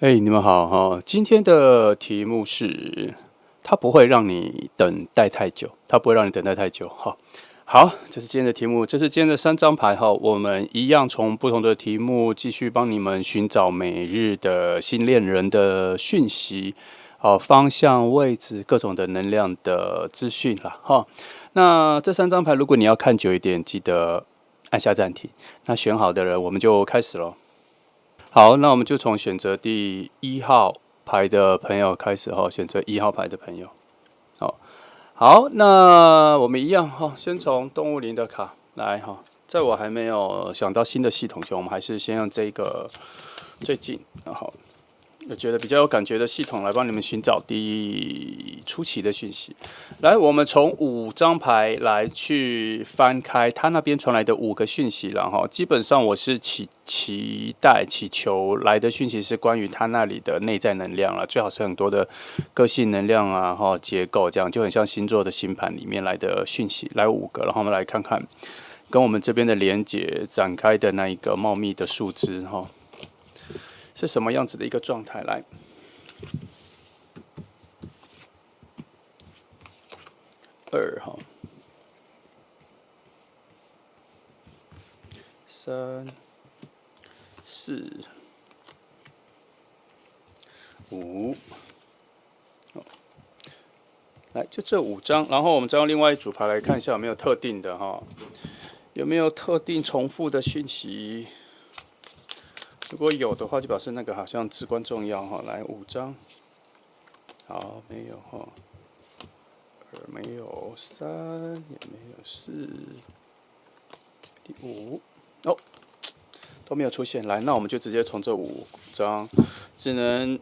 你们好哈！今天的题目是，它不会让你等待太久，它不会让你等待太久。好，这是今天的题目，这是今天的3张牌哈。我们一样从不同的题目继续帮你们寻找每日的新恋人的讯息，方向、位置、各种的能量的资讯啦哈。那这3张牌，如果你要看久一点，记得按下暂停。那选好的人，我们就开始咯。好，那我们就从选择第1号牌的朋友开始哈，选择1号牌的朋友。好，那我们一样哈，先从动物灵的卡来哈。在我还没有想到新的系统前，我们还是先用这个最近，然后我觉得比较有感觉的系统来帮你们寻找初期的讯息。来，我们从5张牌来去翻开他那边传来的5个讯息，然后基本上我是祈求来的讯息是关于他那里的内在能量了，最好是很多的个性能量啊，结构这样就很像星座的星盘里面来的讯息，来5个，然后我们来看看跟我们这边的连结展开的那一个茂密的树枝哈。是什么样子的一个状态？来，2哈，3、4、5，来就这5张，然后我们再用另外一组牌来看一下有没有特定的哈，有没有特定重复的讯息？如果有的话，就表示那个好像至关重要哈。来5张，好，没有哈，2没有，3也没有，4，第5，哦，都没有出现。来，那我们就直接从这5张，只能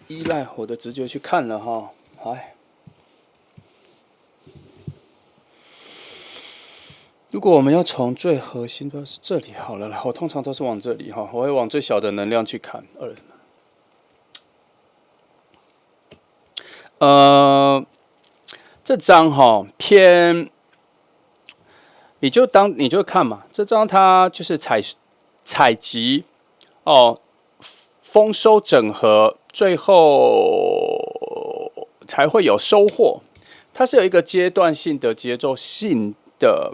依赖我的直觉去看了哈。来，如果我们要从最核心的是这里好了，我通常都是往这里哈，我会往最小的能量去看。这张哈偏，你就看嘛，这张它就是采集哦，丰收整合，最后才会有收获。它是有一个阶段性的、节奏性的，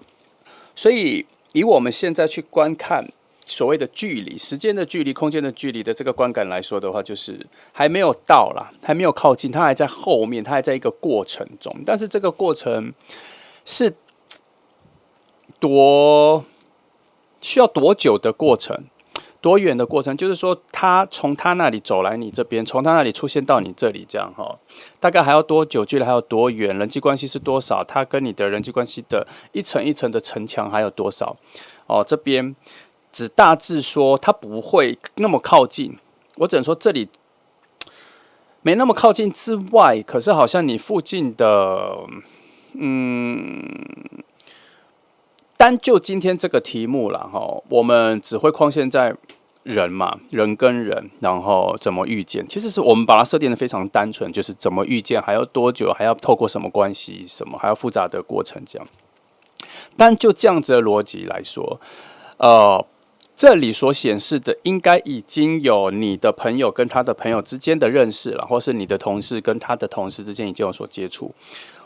所以以我们现在去观看所谓的距离、时间的距离、空间的距离的这个观感来说的话，就是还没有到啦，还没有靠近，它还在后面，它还在一个过程中。但是这个过程是需要多久的过程？多远的过程？就是说，他从他那里走来你这边，从他那里出现到你这里，这样哈，大概还要多久？距离还有多远？人际关系是多少？他跟你的人际关系的一层一层的城墙还有多少？这边只大致说，他不会那么靠近。我只能说这里没那么靠近之外，可是好像你附近的，单就今天这个题目啦，我们只会框限在人嘛，人跟人，然后怎么遇见？其实是我们把它设定的非常单纯，就是怎么遇见，还要多久，还要透过什么关系，什么还要复杂的过程这样。但就这样子的逻辑来说，这里所显示的应该已经有你的朋友跟他的朋友之间的认识了，或是你的同事跟他的同事之间已经有所接触。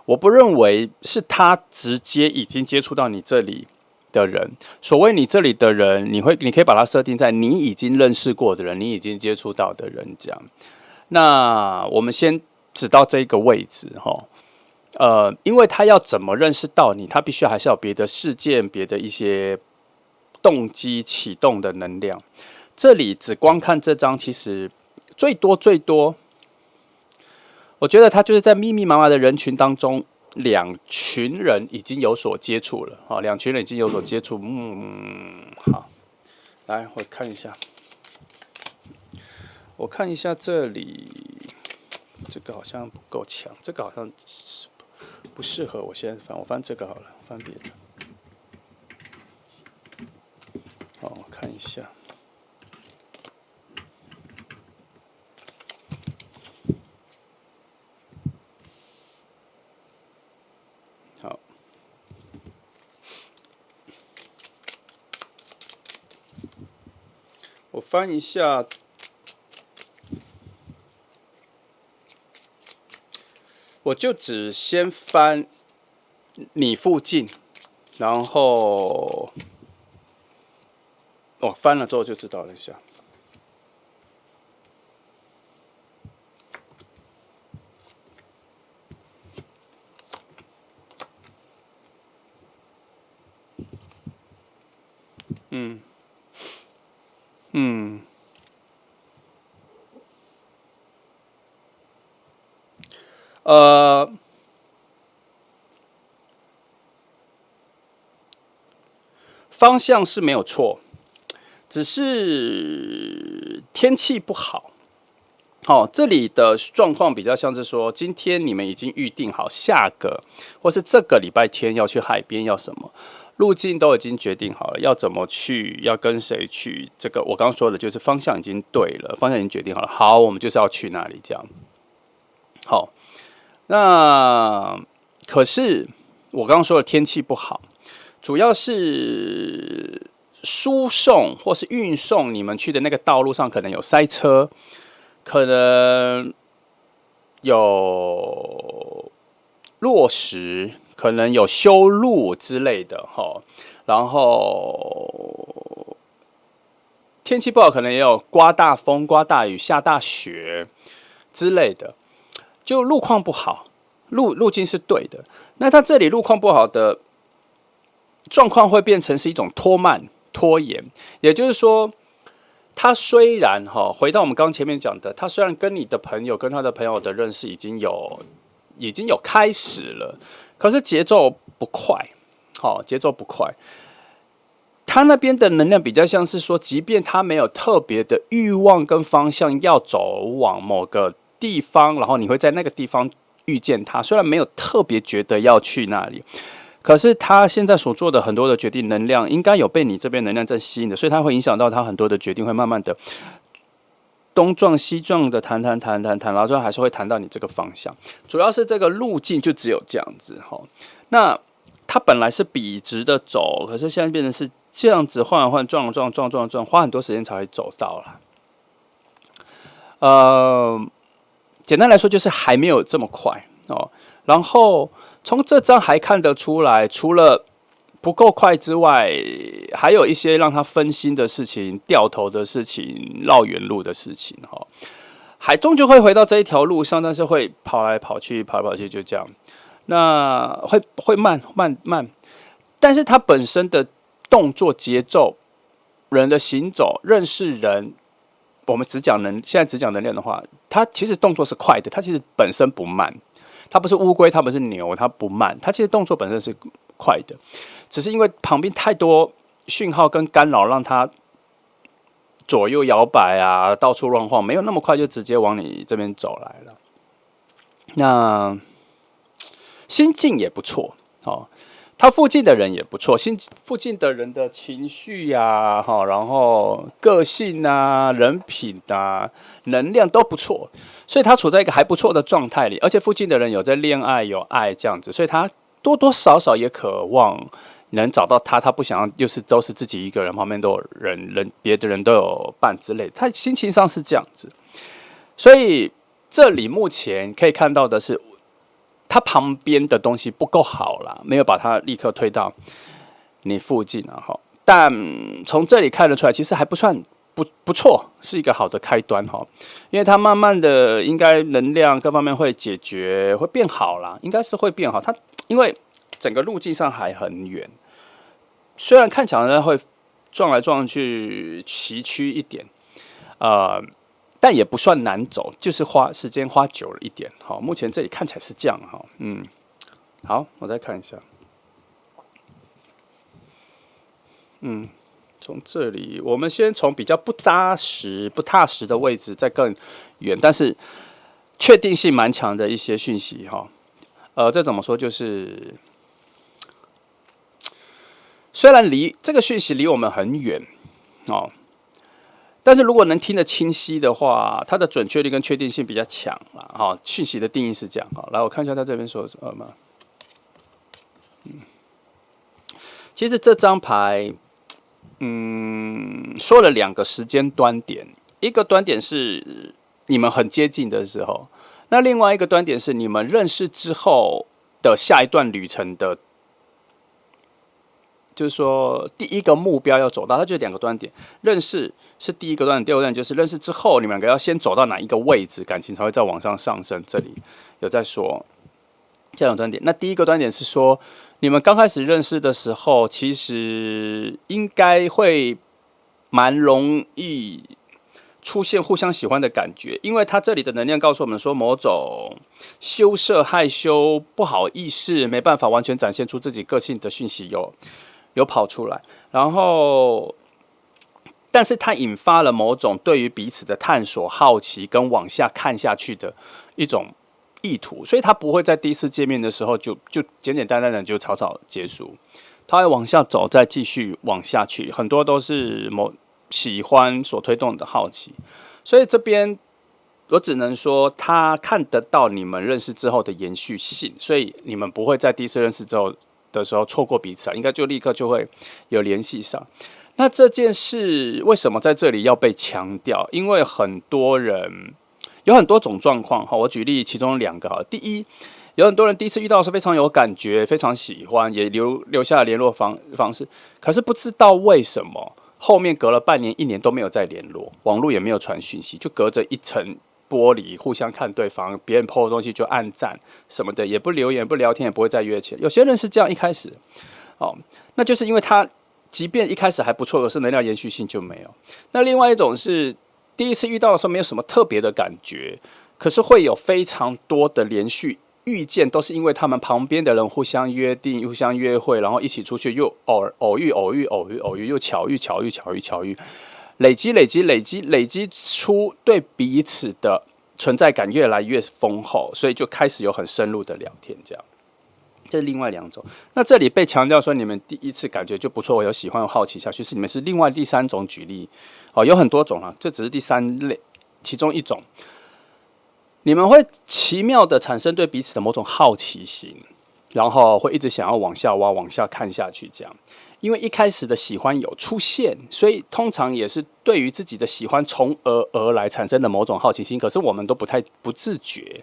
我不认为是他直接已经接触到你这里的人。所谓你这里的人，你可以把它设定在你已经认识过的人，你已经接触到的人这样。那我们先指到这个位置哈。因为他要怎么认识到你，他必须还是有别的事件、别的一些动机启动的能量。这里只光看这张，其实最多，我觉得他就是在密密麻麻的人群当中，2群人已经有所接触了。2群人已经有所接触。好，来我看一下，这里，这个好像不够强，这个好像不适合我先翻，我翻这个好了，翻别的。好，我看一下。好，我翻一下我就只先翻你附近，然后翻了之后就知道了一下。呃，方向是没有错，只是天气不好。这里的状况比较像是说，今天你们已经预定好下个或是这个礼拜天要去海边，要什么路径都已经决定好了，要怎么去，要跟谁去。这个我刚刚说的就是方向已经对了，方向已经决定好了。好，我们就是要去那里这样。好，那可是我刚刚说的天气不好，主要是输送或是运送你们去的那个道路上可能有塞车。可能有落石，可能有修路之类的哈，然后天气不好，可能也有刮大风、刮大雨、下大雪之类的，就路况不好，路径是对的。那它这里路况不好的状况会变成是一种拖慢、拖延，也就是说。他虽然回到我们刚前面讲的，他虽然跟你的朋友跟他的朋友的认识已经有开始了，可是节奏不快，节奏不快。他那边的能量比较像是说，即便他没有特别的欲望跟方向要走往某个地方，然后你会在那个地方遇见他，虽然没有特别觉得要去那里。可是他现在所做的很多的决定能量，应该有被你这边能量在吸引的，所以它会影响到他很多的决定，会慢慢的东撞西撞的谈，然后最后还是会谈到你这个方向。主要是这个路径就只有这样子哈。那他本来是笔直的走，可是现在变成是这样子换撞，花很多时间才会走到了。简单来说就是还没有这么快哦。然后。从这张还看得出来，除了不够快之外，还有一些让他分心的事情、掉头的事情、绕远路的事情。还终究会回到这一条路上，但是会跑来跑去，就这样。那会慢，但是他本身的动作节奏、人的行走、认识人，我们现在只讲能量的话，他其实动作是快的，他其实本身不慢。它不是乌龟，它不是牛，它不慢，它其实动作本身是快的，只是因为旁边太多讯号跟干扰，让它左右摇摆啊，到处乱晃，没有那么快就直接往你这边走来了。那心境也不错哦，他附近的人也不错，附近的人的情绪呀，然后个性啊、人品啊、能量都不错。所以他处在一个还不错的状态里，而且附近的人有在恋爱、有爱这样子，所以他多多少少也渴望能找到他。他不想要就是都是自己一个人，旁边都有人，别的人都有伴之类的。他心情上是这样子，所以这里目前可以看到的是，他旁边的东西不够好啦，没有把他立刻推到你附近啊。但从这里看得出来，其实还不算。不错，是一个好的开端哈，因为它慢慢的应该能量各方面会解决，会变好啦，应该是会变好。它因为整个路径上还很远，虽然看起来会撞来撞去，崎岖一点，但也不算难走，就是时间花久了一点。好，目前这里看起来是这样哈，好，我再看一下，从这里，我们先从比较不扎实、不踏实的位置，再更远，但是确定性蛮强的一些讯息哈。这怎么说？就是虽然这个讯息离我们很远哦，但是如果能听得清晰的话，它的准确率跟确定性比较强啦。哈，讯息的定义是这样。好，来我看一下他这边说什么。其实这张牌。说了2个时间端点，一个端点是你们很接近的时候，那另外一个端点是你们认识之后的下一段旅程的，就是说第一个目标要走到，它就两个端点，认识是第一个端点，第二个端点就是认识之后你们两个要先走到哪一个位置，感情才会再往上上升。这里有在说这两个端点。那第一个端点是说，你们刚开始认识的时候，其实应该会蛮容易出现互相喜欢的感觉，因为他这里的能量告诉我们说，某种羞涩、害羞、不好意思，没办法完全展现出自己个性的讯息有跑出来，然后，但是它引发了某种对于彼此的探索、好奇跟往下看下去的一种意图，所以他不会在第一次见面的时候就简简单单的就草草结束，他会往下走，再继续往下去，很多都是喜欢所推动的好奇，所以这边我只能说他看得到你们认识之后的延续性，所以你们不会在第一次认识之后的时候错过彼此，应该就立刻就会有联系上。那这件事为什么在这里要被强调？因为很多人有很多种状况，我举例其中两个。第一，有很多人第一次遇到的时候非常有感觉，非常喜欢，也留下了联络方式，可是不知道为什么后面隔了半年、1年都没有再联络，网络也没有传讯息，就隔着一层玻璃互相看对方，别人 po 的东西就按赞什么的，也不留言、不聊天，也不会再约起来。有些人是这样一开始，那就是因为他即便一开始还不错，可是能量延续性就没有。那另外一种是第一次遇到的时候没有什么特别的感觉，可是会有非常多的连续遇见，都是因为他们旁边的人互相约定、互相约会，然后一起出去，又偶遇，又巧遇，累积出对彼此的存在感越来越丰厚，所以就开始有很深入的聊天，这样。这是另外两种。那这里被强调说，你们第一次感觉就不错，我有喜欢、有好奇下去，是你们是另外第三种举例。有很多种啊，这只是第三类其中一种。你们会奇妙的产生对彼此的某种好奇心，然后会一直想要往下挖、往下看下去，这样。因为一开始的喜欢有出现，所以通常也是对于自己的喜欢从而来产生的某种好奇心。可是我们都不自觉。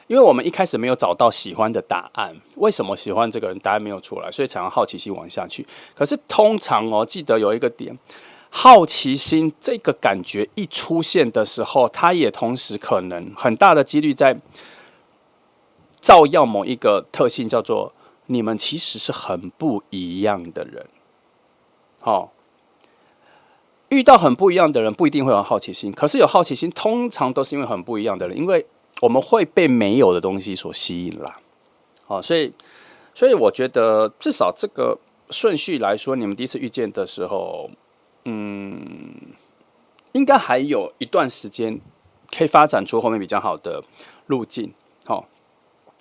因为我们一开始没有找到喜欢的答案，为什么喜欢这个人，答案没有出来，所以才让好奇心往下去。可是通常记得有一个点，好奇心这个感觉一出现的时候，它也同时可能很大的几率在照耀某一个特性，叫做你们其实是很不一样的人。遇到很不一样的人不一定会有好奇心，可是有好奇心通常都是因为很不一样的人，因为我们会被没有的东西所吸引啦，所以我觉得至少这个顺序来说，你们第一次遇见的时候，应该还有一段时间可以发展出后面比较好的路径。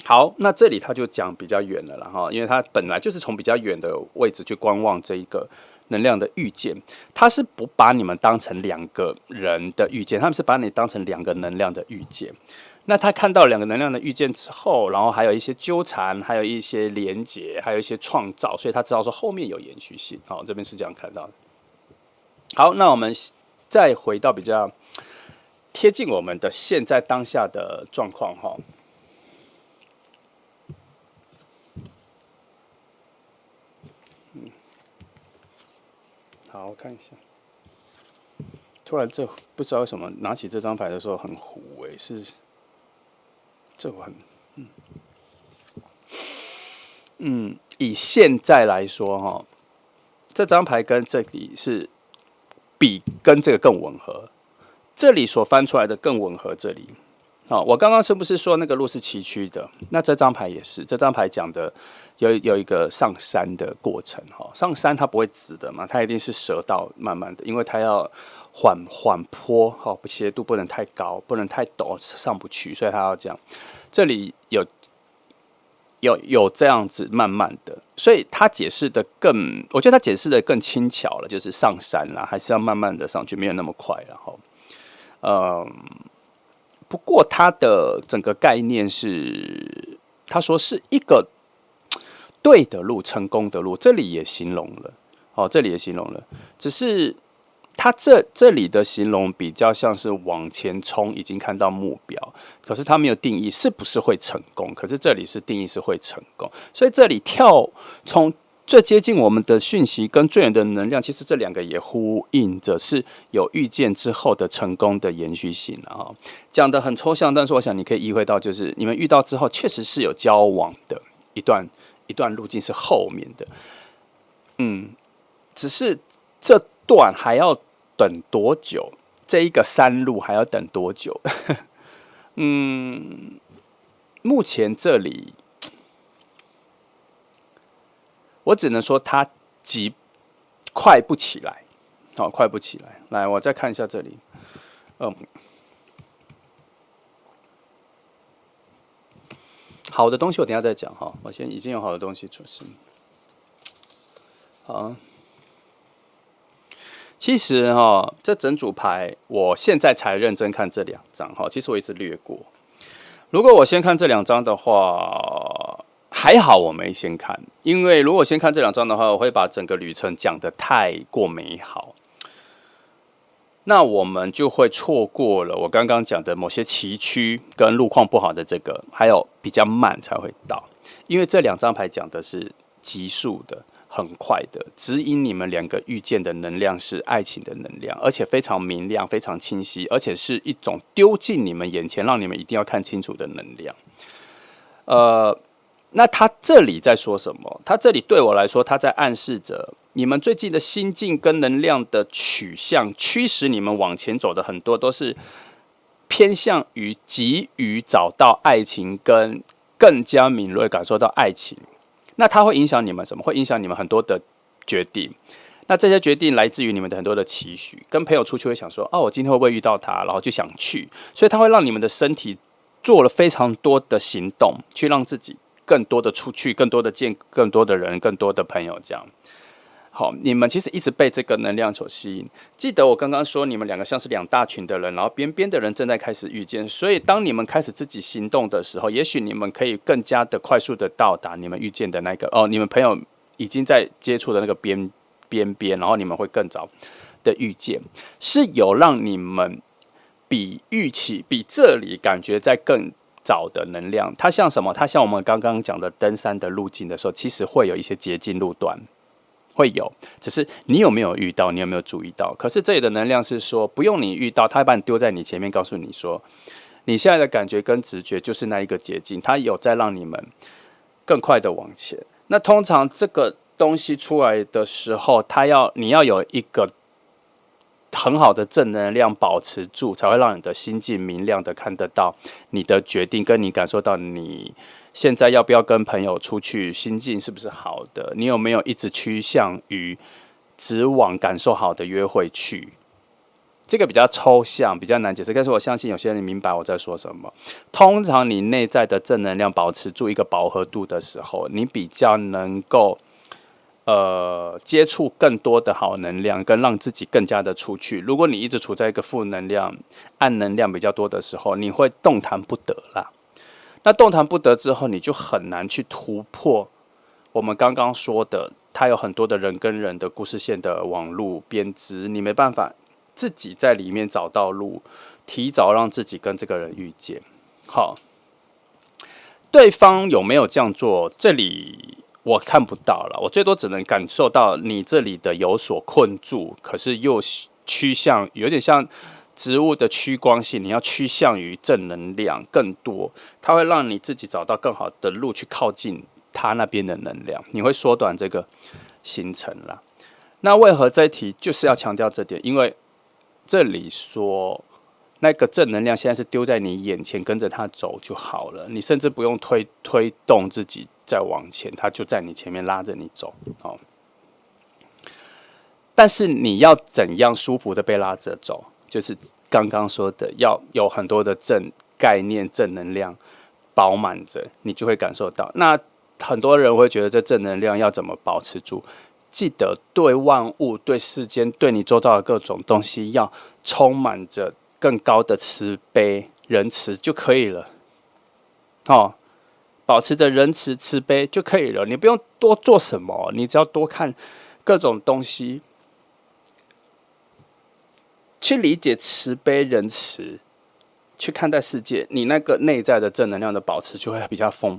好，那这里他就讲比较远了啦，因为他本来就是从比较远的位置去观望这一个能量的遇见，他是不把你们当成两个人的遇见，他们是把你当成两个能量的遇见。那他看到两个能量的遇见之后，然后还有一些纠缠，还有一些连结，还有一些创造，所以他知道说后面有延续性。这边是这样看到的。好，那我们再回到比较贴近我们的现在当下的状况哈。好，我看一下。突然不知道为什么拿起这张牌的时候很糊是。这我以现在来说这张牌跟这里是比跟这个更吻合，这里所翻出来的更吻合这里。我刚刚是不是说那个路是崎岖的？那这张牌也是，这张牌讲的有一个上山的过程。上山它不会直的嘛，它一定是折道慢慢的，因为它要缓坡，斜度不能太高，不能太陡，上不去，所以它要这样。这里有这样子慢慢的，所以他解释的我觉得他解释的更轻巧了，就是上山啦，还是要慢慢的上去，没有那么快。然后，不过他的整个概念是，他说是一个对的路，成功的路，这里也形容了，这里也形容了，只是它这里的形容比较像是往前冲，已经看到目标，可是它没有定义是不是会成功。可是这里是定义是会成功，所以这里从最接近我们的讯息跟最远的能量，其实这两个也呼应着是有遇见之后的成功的延续性啊。讲得很抽象，但是我想你可以意会到，就是你们遇到之后，确实是有交往的一段路径是后面的，只是这段还要等多久？这一个山路还要等多久？目前这里。我只能说它快不起来，好，快不起来。来，我再看一下这里，好的东西我等一下再讲哈。我现在已经有好的东西出现。好，其实哈，这整组牌我现在才认真看这2张哈，其实我一直略过。如果我先看这2张的话。还好我没先看，因为如果先看这2张的话，我会把整个旅程讲得太过美好，那我们就会错过了我刚刚讲的某些崎岖跟路况不好的这个，还有比较慢才会到，因为这2张牌讲的是急速的、很快的，指引你们2个遇见的能量是爱情的能量，而且非常明亮、非常清晰，而且是一种丢进你们眼前，让你们一定要看清楚的能量。那他这里在说什么？他这里对我来说，他在暗示着你们最近的心境跟能量的取向，驱使你们往前走的很多都是偏向于急于找到爱情，跟更加敏锐感受到爱情。那它会影响你们什么？会影响你们很多的决定。那这些决定来自于你们的很多的期许。跟朋友出去会想说，我今天会不会遇到他？然后就想去，所以它会让你们的身体做了非常多的行动，去让自己。更多的出去，更多的见更多的人，更多的朋友，这样。好，你们其实一直被这个能量所吸引。记得我刚刚说，你们2个像是2大群的人，然后边边的人正在开始遇见。所以，当你们开始自己行动的时候，也许你们可以更加的快速的到达你们遇见的那个你们朋友已经在接触的那个边，然后你们会更早的遇见，是有让你们比预期、比这里感觉在更。早的能量，它像什么？它像我们刚刚讲的登山的路径的时候，其实会有一些捷径路段，会有，只是你有没有遇到，你有没有注意到？可是这里的能量是说，不用你遇到，它会把你丢在你前面，告诉你说，你现在的感觉跟直觉就是那一个捷径，它有在让你们更快的往前。那通常这个东西出来的时候，你要有一个。很好的正能量保持住，才会让你的心境明亮的看得到你的决定，跟你感受到你现在要不要跟朋友出去，心境是不是好的？你有没有一直趋向于只往感受好的约会去？这个比较抽象，比较难解释，但是我相信有些人明白我在说什么。通常你内在的正能量保持住一个饱和度的时候，你比较能够。接触更多的好能量，跟让自己更加的出去。如果你一直处在一个负能量、暗能量比较多的时候，你会动弹不得啦。那动弹不得之后，你就很难去突破我们刚刚说的，它有很多的人跟人的故事线的网路编织，你没办法自己在里面找到路，提早让自己跟这个人遇见。好，对方有没有这样做？这里。我看不到了，我最多只能感受到你这里的有所困住，可是又趋向有点像植物的趋光性，你要趋向于正能量更多，它会让你自己找到更好的路去靠近它那边的能量，你会缩短这个行程啦。那为何这一题就是要强调这点？因为这里说那个正能量现在是丢在你眼前，跟着它走就好了，你甚至不用推动自己。再往前，他就在你前面拉着你走，但是你要怎样舒服的被拉着走？就是刚刚说的，要有很多的正概念、正能量饱满着，你就会感受到。那很多人会觉得这正能量要怎么保持住？记得对万物、对世间、对你周遭的各种东西，要充满着更高的慈悲、仁慈就可以了。保持着仁慈慈悲就可以了，你不用多做什么，你只要多看各种东西。去理解慈悲仁慈，去看待世界，你那个内在的正能量的保持就会比较丰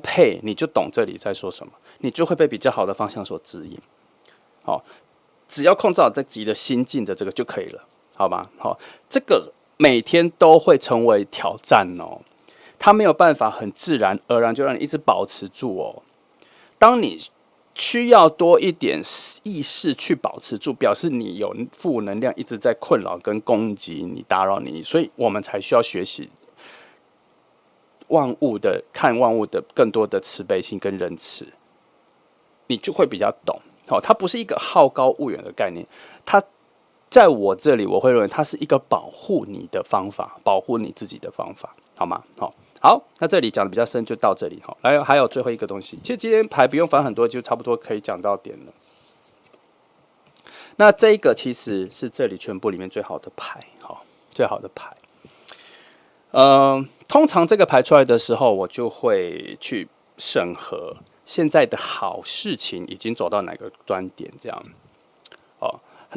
沛，你就懂这里在说什么，你就会被比较好的方向所指引。好，只要控制好自己的心境的这个就可以了，好吗？好，这个每天都会成为挑战哦，它没有办法很自然而然就让你一直保持住哦。当你需要多一点意识去保持住，表示你有负能量一直在困扰跟攻击你、打扰你，所以我们才需要学习看万物的更多的慈悲心跟仁慈，你就会比较懂。好，它不是一个好高骛远的概念，它在我这里我会认为它是一个保护你的方法，保护你自己的方法，好吗？好，那这里讲的比较深，就到这里哈。还有最后一个东西，其实今天牌不用翻很多，就差不多可以讲到点了。那这一个其实是这里全部里面最好的牌，最好的牌。通常这个牌出来的时候，我就会去审核现在的好事情已经走到哪个端点，这样。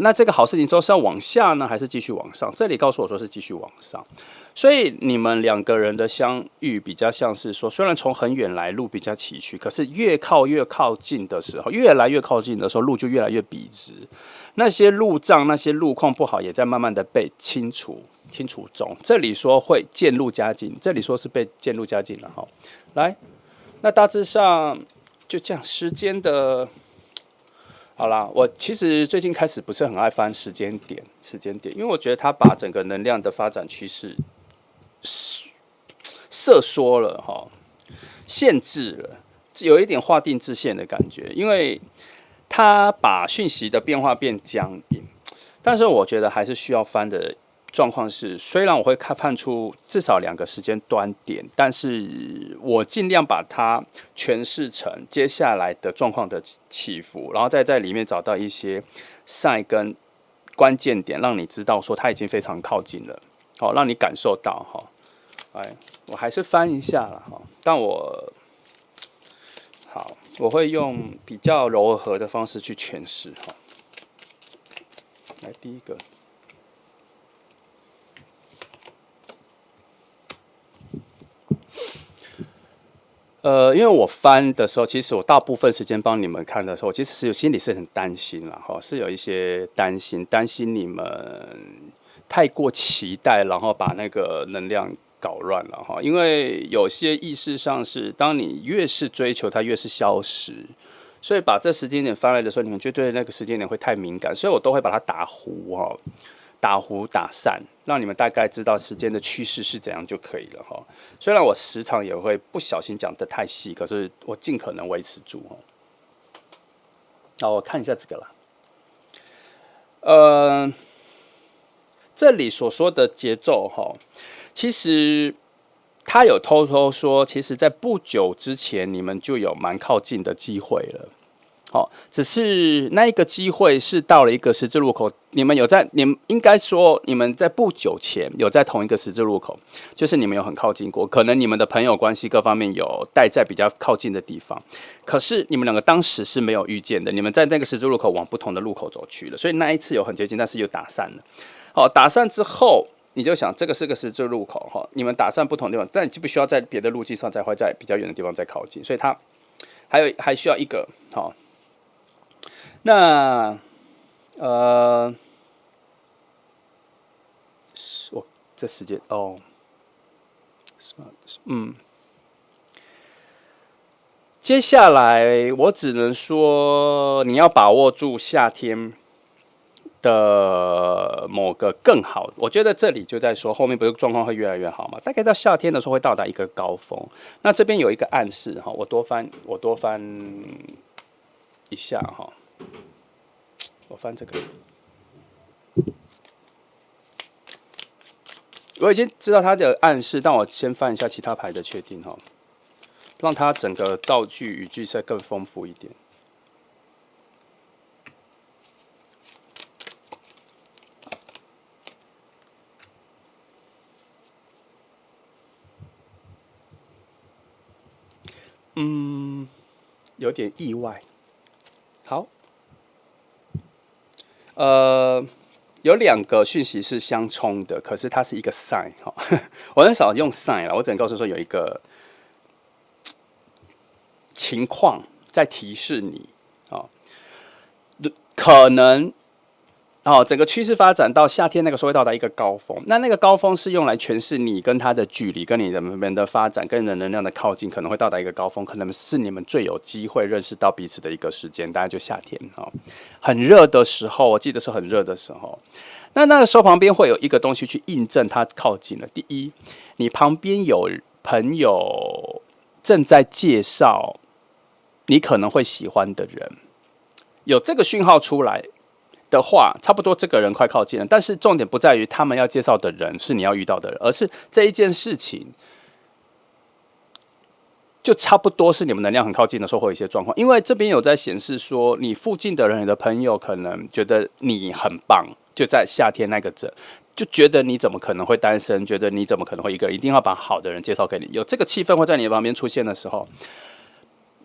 那这个好事情之后是要往下呢，还是继续往上？这里告诉我说是继续往上，所以你们两个人的相遇比较像是说，虽然从很远来路比较崎岖，可是越靠近的时候，越来越靠近的时候，路就越来越笔直。那些路障、那些路况不好，也在慢慢的被清除中。这里说会渐入佳境，这里说是被渐入佳境了哈。来，那大致上就这样，时间的。好啦，我其实最近开始不是很爱翻时间点，因为我觉得它把整个能量的发展趋势设缩了哈，限制了，有一点划定制限的感觉，因为它把讯息的变化变僵硬，但是我觉得还是需要翻的。状况是，虽然我会看出至少2个时间端点，但是我尽量把它诠释成接下来的状况的起伏，然后再在里面找到一些 sign 跟关键点，让你知道说它已经非常靠近了，好，让你感受到哈。哎，我还是翻一下了哈，但我会用比较柔和的方式去诠释哈。来，第一个。因为我翻的时候，其实我大部分时间帮你们看的时候，其实是心里是很担心啦，是有一些担心你们太过期待，然后把那个能量搞乱了哈。因为有些意识上是，当你越是追求它，越是消失，所以把这时间点翻来的时候，你们就对那个时间点会太敏感，所以我都会把它打糊哈。打散，让你们大概知道时间的趋势是怎样就可以了哈。虽然我时常也会不小心讲得太细，可是我尽可能维持住哦。好，我看一下这个啦。这里所说的节奏哈，其实他有偷偷说，其实在不久之前你们就有蛮靠近的机会了。只是那一个机会是到了一个十字路口，你们应该说你们在不久前有在同一个十字路口，就是你们有很靠近过，可能你们的朋友关系各方面有待在比较靠近的地方，可是你们两个当时是没有遇见的，你们在那个十字路口往不同的路口走去了，所以那一次有很接近，但是又打散了。打散之后，你就想这个是个十字路口，你们打散不同地方，但你就必须要在别的路径上才会在比较远的地方再靠近，所以它还需要一个那我这时间接下来我只能说你要把握住夏天的某个更好，我觉得这里就在说后面不是状况会越来越好嘛？大概到夏天的时候会到达一个高峰。那这边有一个暗示哈，我多翻一下哈。我翻这个，我已经知道它的暗示，但我先翻一下其他牌的确定哈，让它整个造句语句色更丰富一点。有点意外。好。有两个讯息是相冲的，可是它是一个 sign 哈。我很少用 sign 啦，我只能告诉说有一个情况在提示你哦，可能整个趋势发展到夏天那个时候会到达一个高峰。那个高峰是用来诠释你跟他的距离，跟你们的发展，跟人能量的靠近，可能会到达一个高峰，可能是你们最有机会认识到彼此的一个时间，大概就夏天很热的时候，我记得是很热的时候。那个时候旁边会有一个东西去印证它靠近了。第一，你旁边有朋友正在介绍你可能会喜欢的人，有这个讯号出来的话，差不多这个人快靠近了。但是重点不在于他们要介绍的人是你要遇到的人，而是这一件事情就差不多是你们能量很靠近的时候会有一些状况。因为这边有在显示说，你附近的人，你的朋友可能觉得你很棒，就在夏天那个就觉得你怎么可能会单身，觉得你怎么可能会一个人，一定要把好的人介绍给你。有这个气氛会在你的旁边出现的时候，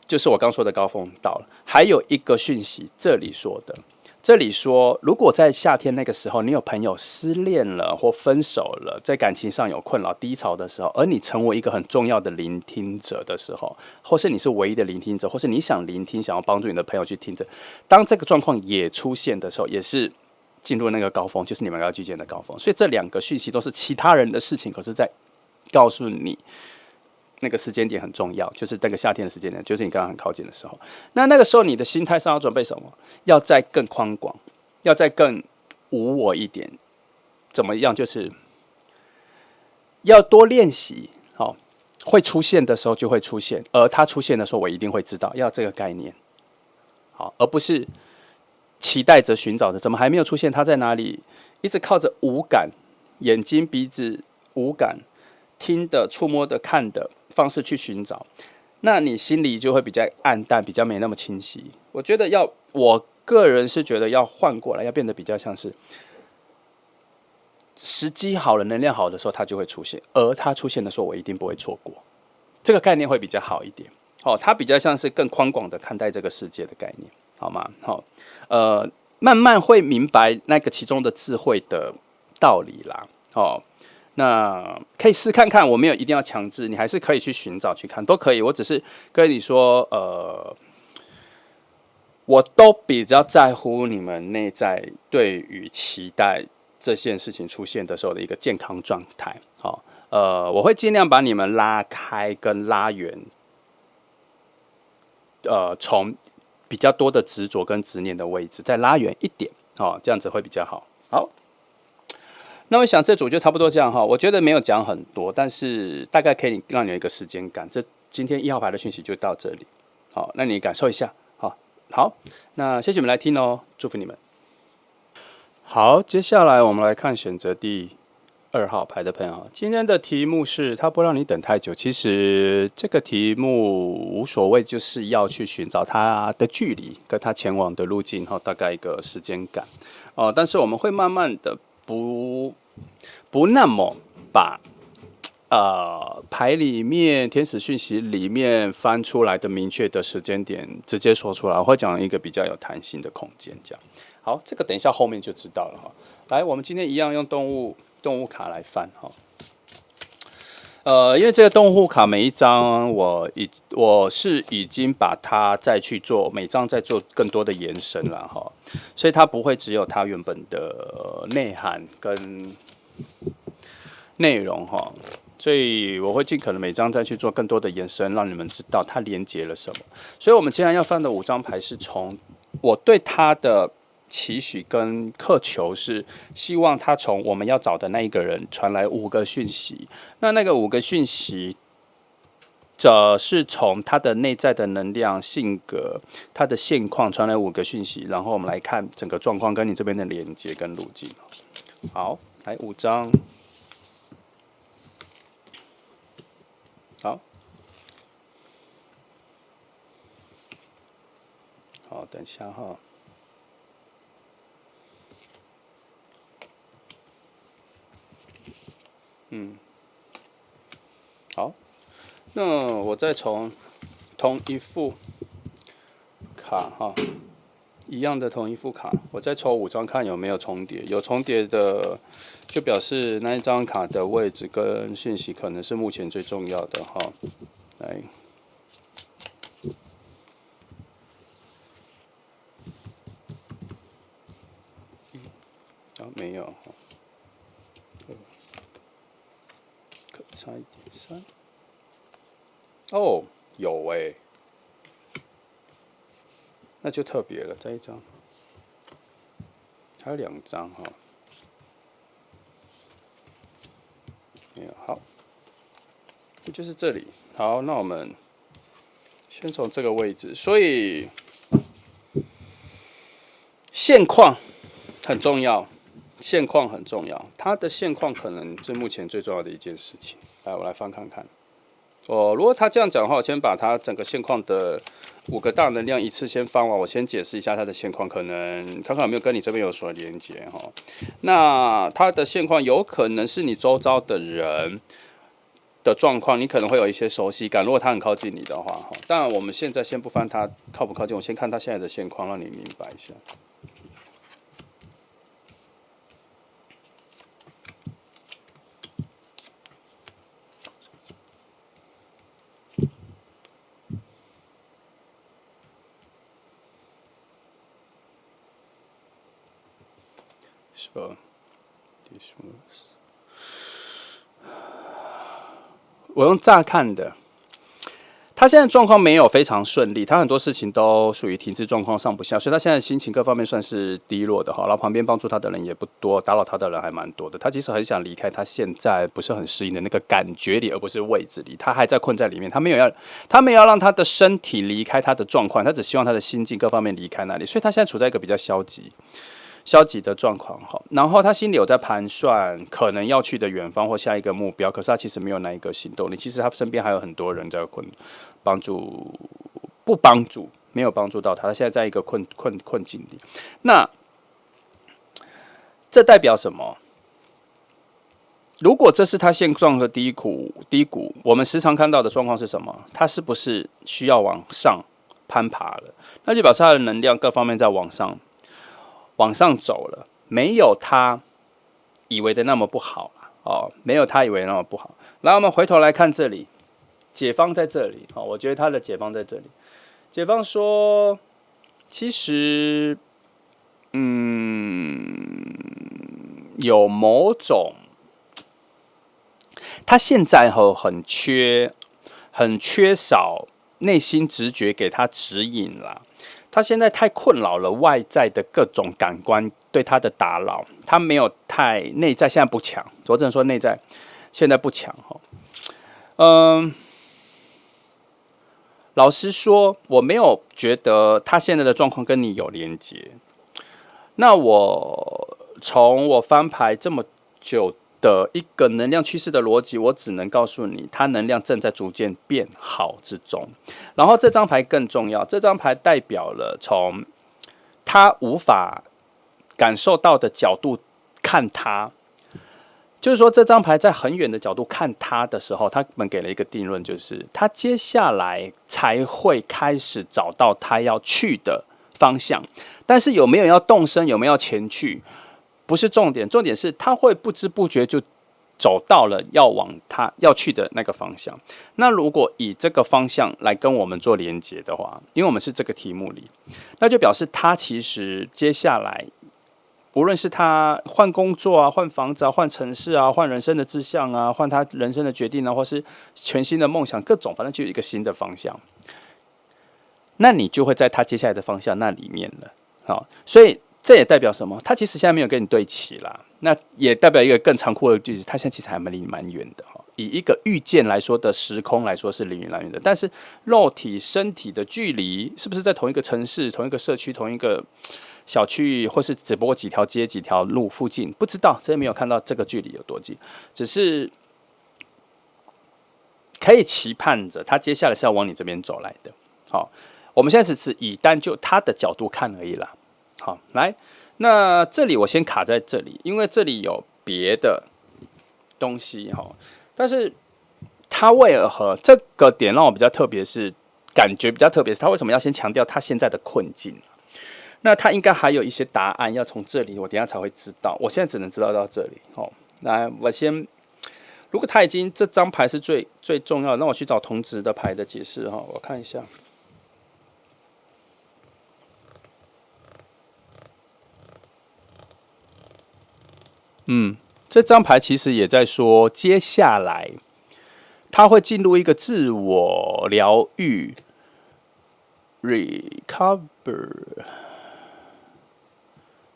就是我刚说的高峰到了。还有一个讯息，这里说，如果在夏天那个时候，你有朋友失恋了或分手了，在感情上有困扰、低潮的时候，而你成为一个很重要的聆听者的时候，或是你是唯一的聆听者，或是你想聆听、想要帮助你的朋友去听着，当这个状况也出现的时候，也是进入那个高峰，就是你们要聚见的高峰。所以这两个讯息都是其他人的事情，可是在告诉你。那个时间点很重要，就是那个夏天的时间点，就是你刚刚很靠近的时候。那个时候你的心态上要准备什么？要再更宽广，要再更无我一点。怎么样？就是要多练习。会出现的时候就会出现，而它出现的时候我一定会知道，要这个概念。好，而不是期待着寻找着，怎么还没有出现？它在哪里？一直靠着五感，眼睛、鼻子、五感，听的、触摸的、看的。方式去寻找，那你心里就会比较暗淡，比较没那么清晰。我觉得我个人是觉得要换过来，要变得比较像是时机好了、能量好的时候，它就会出现，而它出现的时候，我一定不会错过。这个概念会比较好一点。它比较像是更宽广的看待这个世界的概念，好吗？慢慢会明白那个其中的智慧的道理啦。那可以试看看，我没有一定要强制，你还是可以去寻找去看，都可以。我只是跟你说，我都比较在乎你们内在对于期待这件事情出现的时候的一个健康状态。我会尽量把你们拉开跟拉远，从比较多的执着跟执念的位置再拉远一点，这样子会比较好。好。那我想这组就差不多这样哈，我觉得没有讲很多，但是大概可以让你有一个时间感。今天1号牌的讯息就到这里，好，那你感受一下，好，那谢谢你们来听哦，祝福你们。好，接下来我们来看选择第2号牌的朋友，今天的题目是他不让你等太久。其实这个题目无所谓，就是要去寻找他的距离跟他前往的路径，大概一个时间感但是我们会慢慢的不那么把牌里面天使讯息里面翻出来的明确的时间点直接说出来，我会讲一个比较有弹性的空间。这样好，这个等一下后面就知道了哈。来，我们今天一样用动物卡来翻哈。因为这个动物卡每一张我是已经把它再去做每张再做更多的延伸了哈，所以它不会只有它原本的内涵跟内容哈，所以我会尽可能每张再去做更多的延伸，让你们知道它连接了什么。所以我们今天要翻的5张牌是从我对它的期许跟渴求是希望他从我们要找的那一个人传来5个讯息，那个5个讯息，这是从他的内在的能量、性格、他的现况传来5个讯息，然后我们来看整个状况跟你这边的连接跟路径。好，来5张，好，等一下哈。好，那我再从同一副卡哈，一样的同一副卡，我再抽5张看有没有重叠，有重叠的就表示那一张卡的位置跟讯息可能是目前最重要的哈。来，没有，可差1.3，哦，有哎，那就特别了，再一张，还有2张哈。没有，好，就是这里。好，那我们先从这个位置，所以现况很重要，现况很重要，它的现况可能是目前最重要的一件事情。来，我来翻看看。如果他这样讲的话，我先把他整个现况的5个大能量一次先翻完，我先解释一下他的现况，可能看看有没有跟你这边有所连接哈。那他的现况有可能是你周遭的人的状况，你可能会有一些熟悉感。如果他很靠近你的话，当然我们现在先不翻他靠不靠近，我先看他现在的现况，让你明白一下。我用乍看的，他现在状况没有非常顺利，他很多事情都属于停滞状况上不下，所以他现在心情各方面算是低落的哈。然后旁边帮助他的人也不多，打扰他的人还蛮多的。他其实很想离开他现在不是很适应的那个感觉里，而不是位置里，他还在困在里面。他没有要让他的身体离开他的状况，他只希望他的心境各方面离开那里，所以他现在处在一个比较消极的状况哈，然后他心里有在盘算可能要去的远方或下一个目标，可是他其实没有那一个行动力。其实他身边还有很多人在帮助，不帮助，没有帮助到他。他现在在一个困境里，那这代表什么？如果这是他现状的低谷，我们时常看到的状况是什么？他是不是需要往上攀爬了？那就表示他的能量各方面在往上走了，没有他以为的那么不好哦，没有他以为的那么不好。来，我们回头来看这里，解方在这里，我觉得他的解方在这里。解方说，其实，有某种，他现在很缺少内心直觉给他指引啦。他现在太困扰了外在的各种感官对他的打扰，他没有太内在，现在不强。我只能说内在现在不强老实说，我没有觉得他现在的状况跟你有连结。那从我翻牌这么久的一个能量趋势的逻辑，我只能告诉你，它能量正在逐渐变好之中。然后这张牌更重要，这张牌代表了从他无法感受到的角度看他，就是说这张牌在很远的角度看他的时候，他们给了一个定论，就是他接下来才会开始找到他要去的方向，但是有没有要动身，有没有要前去，不是重点，重点是他会不知不觉就走到了要往他要去的那个方向。那如果以这个方向来跟我们做连结的话，因为我们是这个题目里，那就表示他其实接下来无论是他换工作啊、换房子啊、换城市啊、换人生的志向啊、换他人生的决定啊，或是全新的梦想，各种反正就有一个新的方向，那你就会在他接下来的方向那里面了。好，所以这也代表什么？他其实现在没有跟你对齐啦，那也代表一个更残酷的句子，他现在其实还离你蛮远的。以一个遇见来说的时空来说是离你蛮远的，但是肉体身体的距离是不是在同一个城市、同一个社区、同一个小区域，或是只不过几条街、几条路附近？不知道，真的没有看到这个距离有多近，只是可以期盼着他接下来是要往你这边走来的。好，我们现在只以单就他的角度看而已啦。好，来，那这里我先卡在这里，因为这里有别的东西哈。但是他为何这个点让我比较特别，是感觉比较特别，是他为什么要先强调他现在的困境？那它应该还有一些答案要从这里，我等一下才会知道。我现在只能知道到这里。哦，来，我先，如果它已经这张牌是最重要的，那我去找同质的牌的解释哈，我看一下。这张牌其实也在说，接下来他会进入一个自我疗愈 （recover）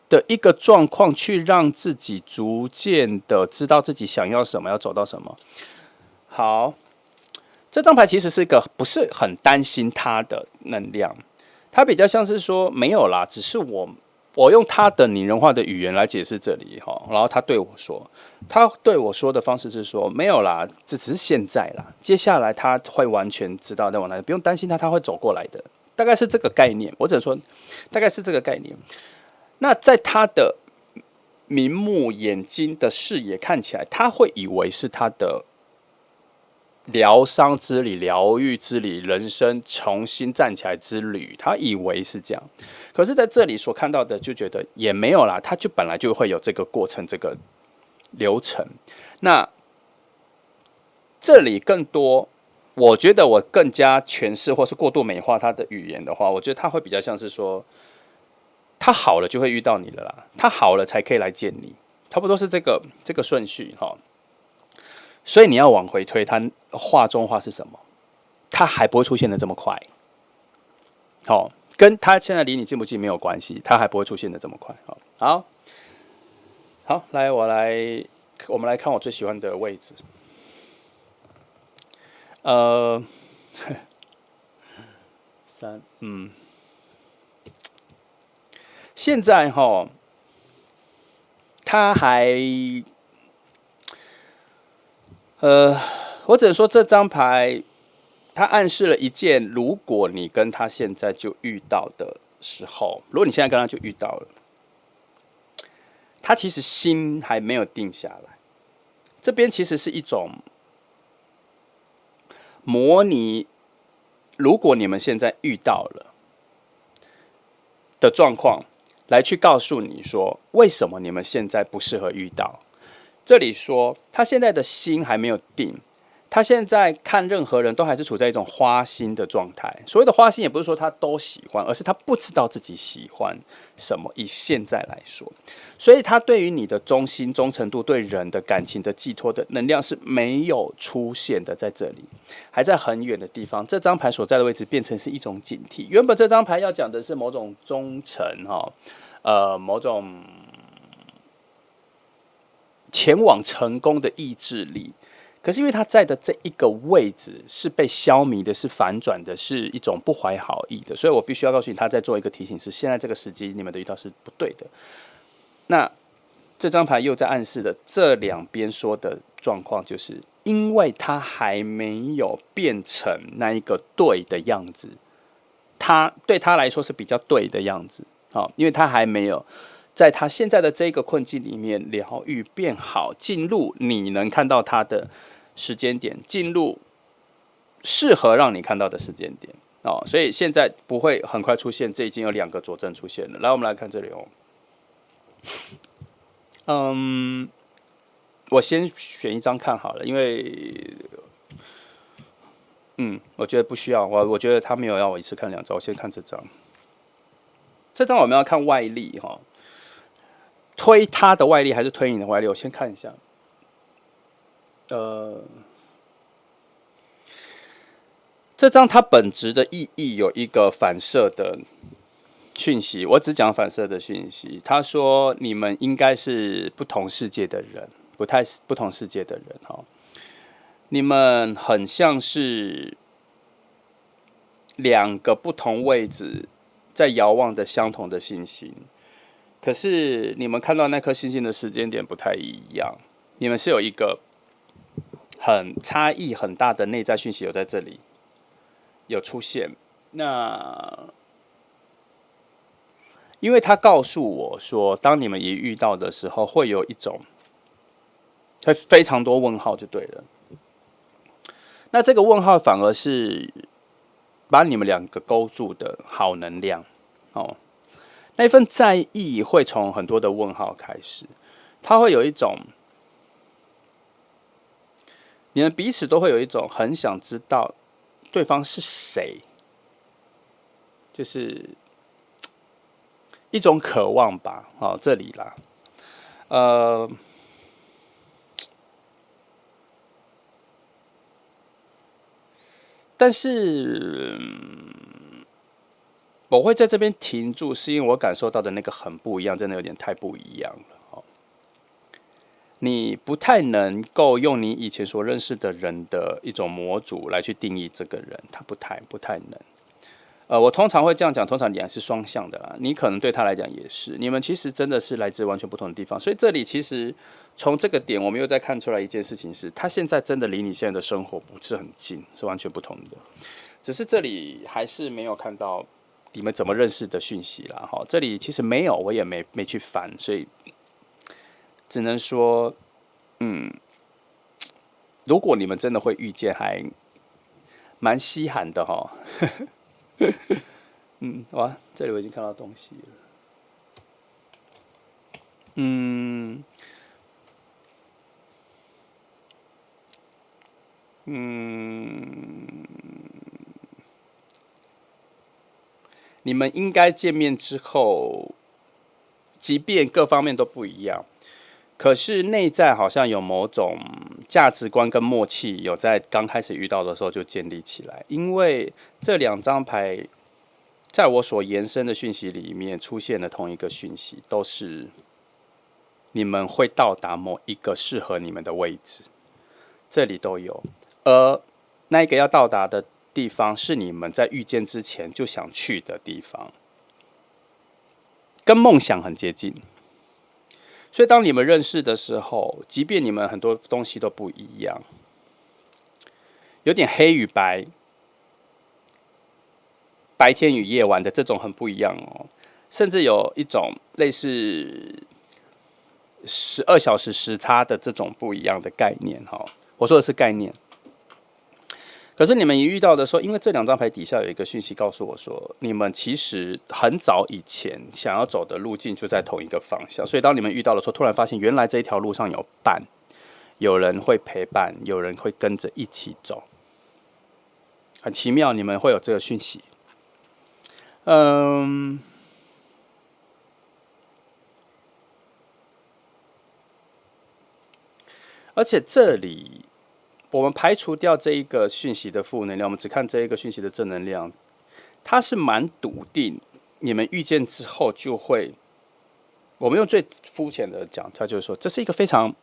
的一个状况，去让自己逐渐的知道自己想要什么，要走到什么。好，这张牌其实是一个不是很担心他的能量，它比较像是说没有啦，只是我用他的拟人化的语言来解释这里哈，然后他对我说的方式是说没有啦，这只是现在啦，接下来他会完全知道在往哪里，不用担心他会走过来的，大概是这个概念。我只能说大概是这个概念。那在他的明目眼睛的视野看起来，他会以为是他的疗伤之旅、疗愈之旅、人生重新站起来之旅，他以为是这样。可是在这里所看到的，就觉得也没有啦，他就本来就会有这个过程、这个流程。那这里更多，我觉得我更加诠释或是过度美化他的语言的话，我觉得他会比较像是说，他好了就会遇到你了啦，他好了才可以来见你，差不多是这个顺序哈。所以你要往回推，他话中话是什么？他还不会出现的这么快，好，跟他现在离你近不近没有关系，他还不会出现的这么快。好，来，我们来看我最喜欢的位置。现在哈，他还。我只能说这张牌，它暗示了一件，如果你跟他现在就遇到的时候，如果你现在跟他就遇到了，他其实心还没有定下来。这边其实是一种模拟，如果你们现在遇到了的状况，来去告诉你说，为什么你们现在不适合遇到。这里说，他现在的心还没有定，他现在看任何人都还是处在一种花心的状态。所谓的花心，也不是说他都喜欢，而是他不知道自己喜欢什么。以现在来说，所以他对于你的忠心、忠诚度、对人的感情的寄托的能量是没有出现的，在这里，还在很远的地方。这张牌所在的位置变成是一种警惕。原本这张牌要讲的是某种忠诚某种前往成功的意志力，可是因为他在的这一个位置是被消弭的，是反转的，是一种不怀好意的，所以我必须要告诉你，他在做一个提醒，是现在这个时机你们的遇到是不对的。那这张牌又在暗示的这两边说的状况，就是因为他还没有变成那一个对的样子，他对他来说是比较对的样子，因为他还没有。在他现在的这个困境里面疗愈变好，进入你能看到他的时间点，进入适合让你看到的时间点所以现在不会很快出现，这已经有2个佐证出现了。来，我们来看这里我先选一张看好了，因为我觉得不需要，我觉得他没有要我一次看2张，我先看这张。这张我们要看外力哈。推他的外力还是推你的外力？我先看一下。这张它本质的意义有一个反射的讯息，我只讲反射的讯息。他说你们应该是不同世界的人，不同世界的人哈。你们很像是2个不同位置在遥望的相同的星星。可是你们看到那颗星星的时间点不太一样，你们是有一个很差异很大的内在讯息有在这里有出现。那因为他告诉我说，当你们一遇到的时候，会有一种会非常多问号就对了。那这个问号反而是把你们2个勾住的好能量那一份在意会从很多的问号开始，它会有一种，你们彼此都会有一种很想知道对方是谁，就是一种渴望吧。这里啦，但是我会在这边停住，是因为我感受到的那个很不一样，真的有点太不一样了。你不太能够用你以前所认识的人的一种模组来去定义这个人，他不太能。我通常会这样讲，通常也是双向的啦。你可能对他来讲也是，你们其实真的是来自完全不同的地方。所以这里其实从这个点，我们又再看出来一件事情是，他现在真的离你现在的生活不是很近，是完全不同的。只是这里还是没有看到你们怎么认识的讯息啦。这里其实没有，我也没去翻，所以只能说，如果你们真的会遇见，还蛮稀罕的哈。哇，这里我已经看到东西了。你们应该见面之后，即便各方面都不一样，可是内在好像有某种价值观跟默契，有在刚开始遇到的时候就建立起来。因为这两张牌，在我所延伸的讯息里面出现的同一个讯息，都是你们会到达某一个适合你们的位置，这里都有。而那一个要到达的地方，是你们在遇见之前就想去的地方，跟梦想很接近。所以当你们认识的时候，即便你们很多东西都不一样，有点黑与白，白天与夜晚的这种很不一样哦，甚至有一种类似12小时时差的这种不一样的概念哈。我说的是概念。可是你们一遇到的时候，因为这两张牌底下有一个讯息告诉我说，你们其实很早以前想要走的路径就在同一个方向，所以当你们遇到的时候，突然发现原来这一条路上有伴，有人会陪伴，有人会跟着一起走，很奇妙，你们会有这个讯息。而且这里我们排除掉这一个讯息的负能量，我们只看这一个讯息的正能量，它是蛮笃定，你们遇见之后就会，我们用最肤浅的讲，它就是说这是一个非常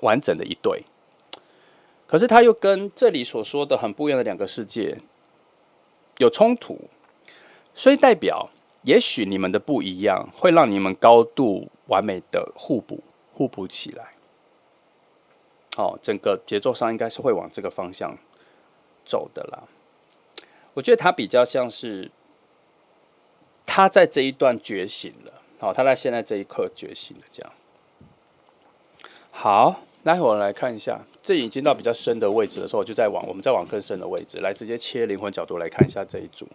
完整的一对。可是它又跟这里所说的很不一样的两个世界有冲突，所以代表也许你们的不一样会让你们高度完美的互补起来。整个节奏上应该是会往这个方向走的啦。我觉得他比较像是他在这一段觉醒了，他在现在这一刻觉醒了，这样。好，待会我来看一下，这已经到比较深的位置的时候，我们再往更深的位置来，直接切灵魂角度来看一下这一组。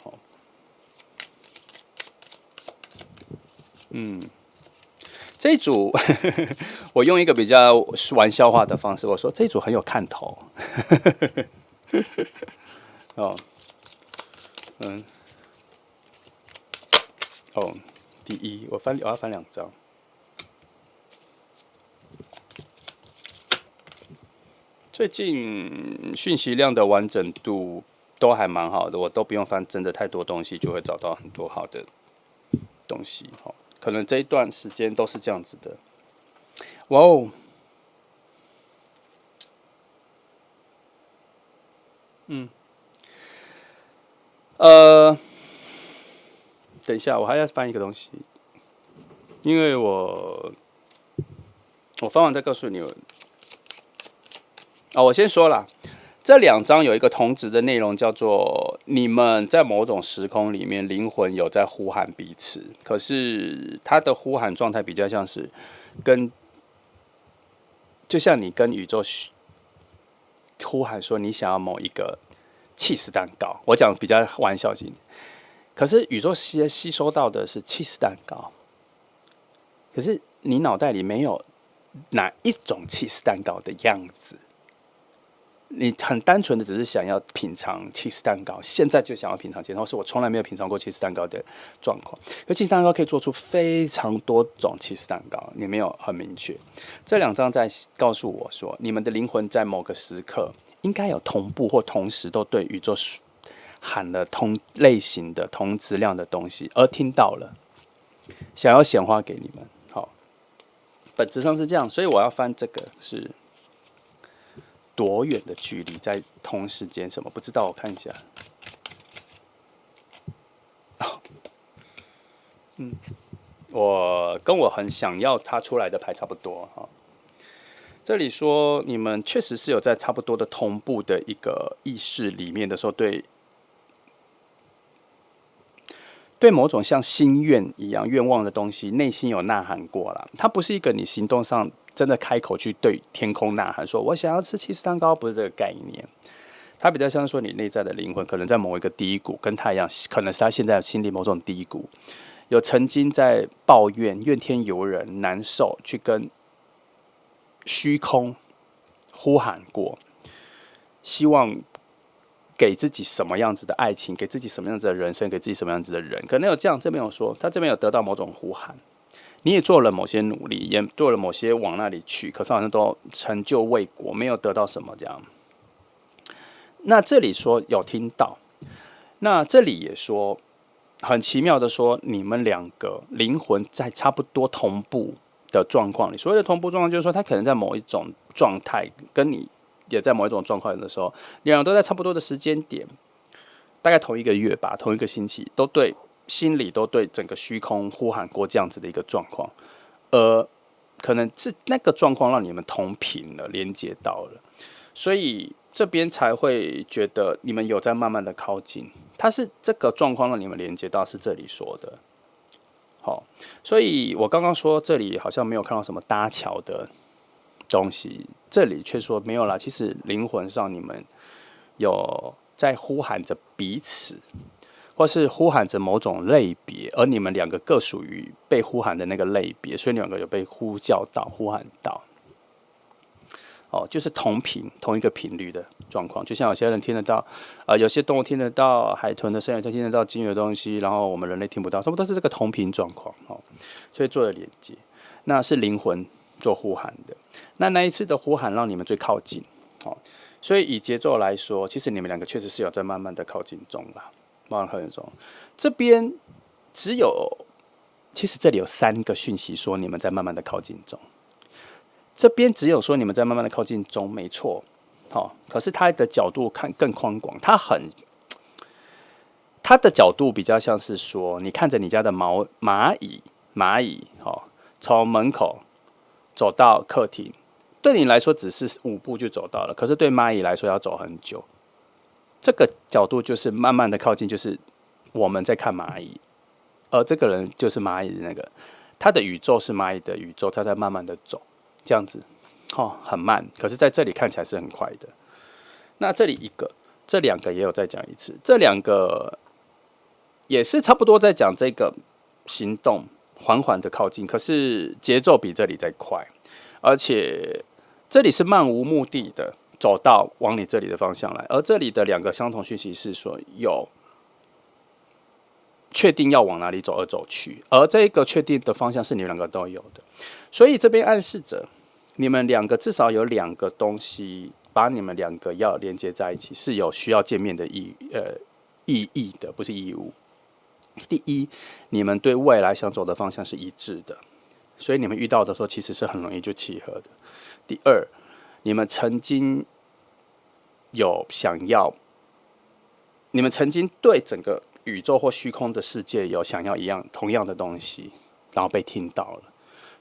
这一组我用一个比较玩笑话的方式，我说这一组很有看头。第一，我要翻2张。最近讯息量的完整度都还蛮好的，我都不用翻真的太多东西，就会找到很多好的东西。可能这一段时间都是这样子的。哇哦，等一下，我还要翻一个东西，因为我翻完再告诉你。我先说啦，这2张有一个同质的内容，叫做你们在某种时空里面，灵魂有在呼喊彼此，可是他的呼喊状态比较像是就像你跟宇宙呼喊说你想要某一个cheese蛋糕，我讲比较玩笑性，可是宇宙吸收到的是cheese蛋糕，可是你脑袋里没有哪一种起司蛋糕的样子，你很单纯的只是想要品尝起司蛋糕，现在就想要品尝起司蛋糕，是我从来没有品尝过起司蛋糕的状况。可起司蛋糕可以做出非常多种起司蛋糕，你没有很明确。这2张在告诉我说，你们的灵魂在某个时刻应该有同步或同时都对宇宙喊了同类型的、同质量的东西，而听到了，想要显化给你们。好，本质上是这样，所以我要翻这个是多远的距离在同时间什么？不知道，我看一下。我跟我很想要它出来的牌差不多哈。这里说你们确实是有在差不多的同步的一个意识里面的时候，对某种像心愿一样愿望的东西，内心有呐喊过了。它不是一个你行动上真的开口去对天空呐喊，说我想要吃起司蛋糕，不是这个概念。它比较像说你内在的灵魂，可能在某一个低谷，跟他一样，可能是他现在心里某种低谷，有曾经在抱怨、怨天尤人、难受，去跟虚空呼喊过，希望给自己什么样子的爱情，给自己什么样子的人生，给自己什么样子的人，可能有这样。这边有说，他这边有得到某种呼喊，你也做了某些努力，也做了某些往那里去，可是好像都成就未果，没有得到什么这样。那这里说有听到，那这里也说很奇妙的说，你们2个灵魂在差不多同步的状况里。所谓的同步状况，就是说他可能在某一种状态，跟你也在某一种状况的时候，2个都在差不多的时间点，大概同一个月吧，同一个星期，都对心里都对整个虚空呼喊过这样子的一个状况，可能是那个状况让你们同频了，连接到了，所以这边才会觉得你们有在慢慢的靠近。它是这个状况让你们连接到，是这里说的。好，所以我刚刚说这里好像没有看到什么搭桥的东西，这里却说没有啦。其实灵魂上你们有在呼喊着彼此，或是呼喊着某种类别，而你们2个各属于被呼喊的那个类别，所以你2个有被呼叫到、呼喊到。就是同一个频率的状况，就像有些人听得到，有些动物听得到海豚的声音，听得到鲸鱼的东西，然后我们人类听不到，差不多是这个同频状况，所以做了连接，那是灵魂做呼喊的。那一次的呼喊让你们最靠近，所以以节奏来说，其实你们2个确实是有在慢慢的靠近中啦，慢慢靠近中。这边其实这里有3个讯息说你们在慢慢的靠近中。这边只有说你们在慢慢的靠近中，没错，可是他的角度看更宽广，他的角度比较像是说，你看着你家的蚂蚁，从门口走到客厅，对你来说只是5步就走到了，可是对蚂蚁来说要走很久。这个角度就是慢慢的靠近，就是我们在看蚂蚁，而这个人就是蚂蚁的那个，他的宇宙是蚂蚁的宇宙，他在慢慢的走。这样子，很慢，可是在这里看起来是很快的。那这里这2个也有再讲一次，这2个也是差不多在讲这个行动缓缓的靠近，可是节奏比这里再快，而且这里是漫无目的的走到往你这里的方向来，而这里的2个相同讯息是说有确定要往哪里走而走去，而这个确定的方向是你们2个都有的，所以这边暗示着你们2个至少有2个东西把你们2个要连接在一起，是有需要见面的意义的，不是义务。第一，你们对未来想走的方向是一致的，所以你们遇到的时候其实是很容易就契合的。第二，你们曾经你们曾经对整个宇宙或虚空的世界有想要同样的东西，然后被听到了，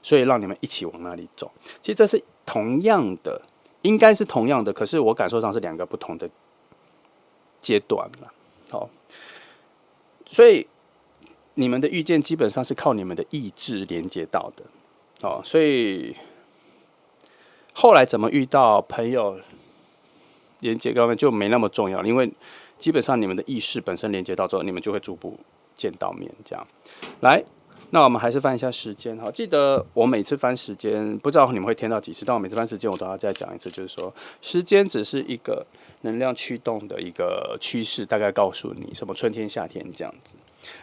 所以让你们一起往那里走。其实这是同样的，应该是同样的，可是我感受上是2个不同的阶段了。所以你们的遇见基本上是靠你们的意志连接到的。所以后来怎么遇到朋友连接根本就没那么重要，因为基本上你们的意识本身连接到之后，你们就会逐步见到面。这样，来，那我们还是翻一下时间哈，记得我每次翻时间，不知道你们会听到几次，但我每次翻时间我都要再讲一次，就是说时间只是一个能量驱动的一个趋势，大概告诉你什么春天、夏天这样子。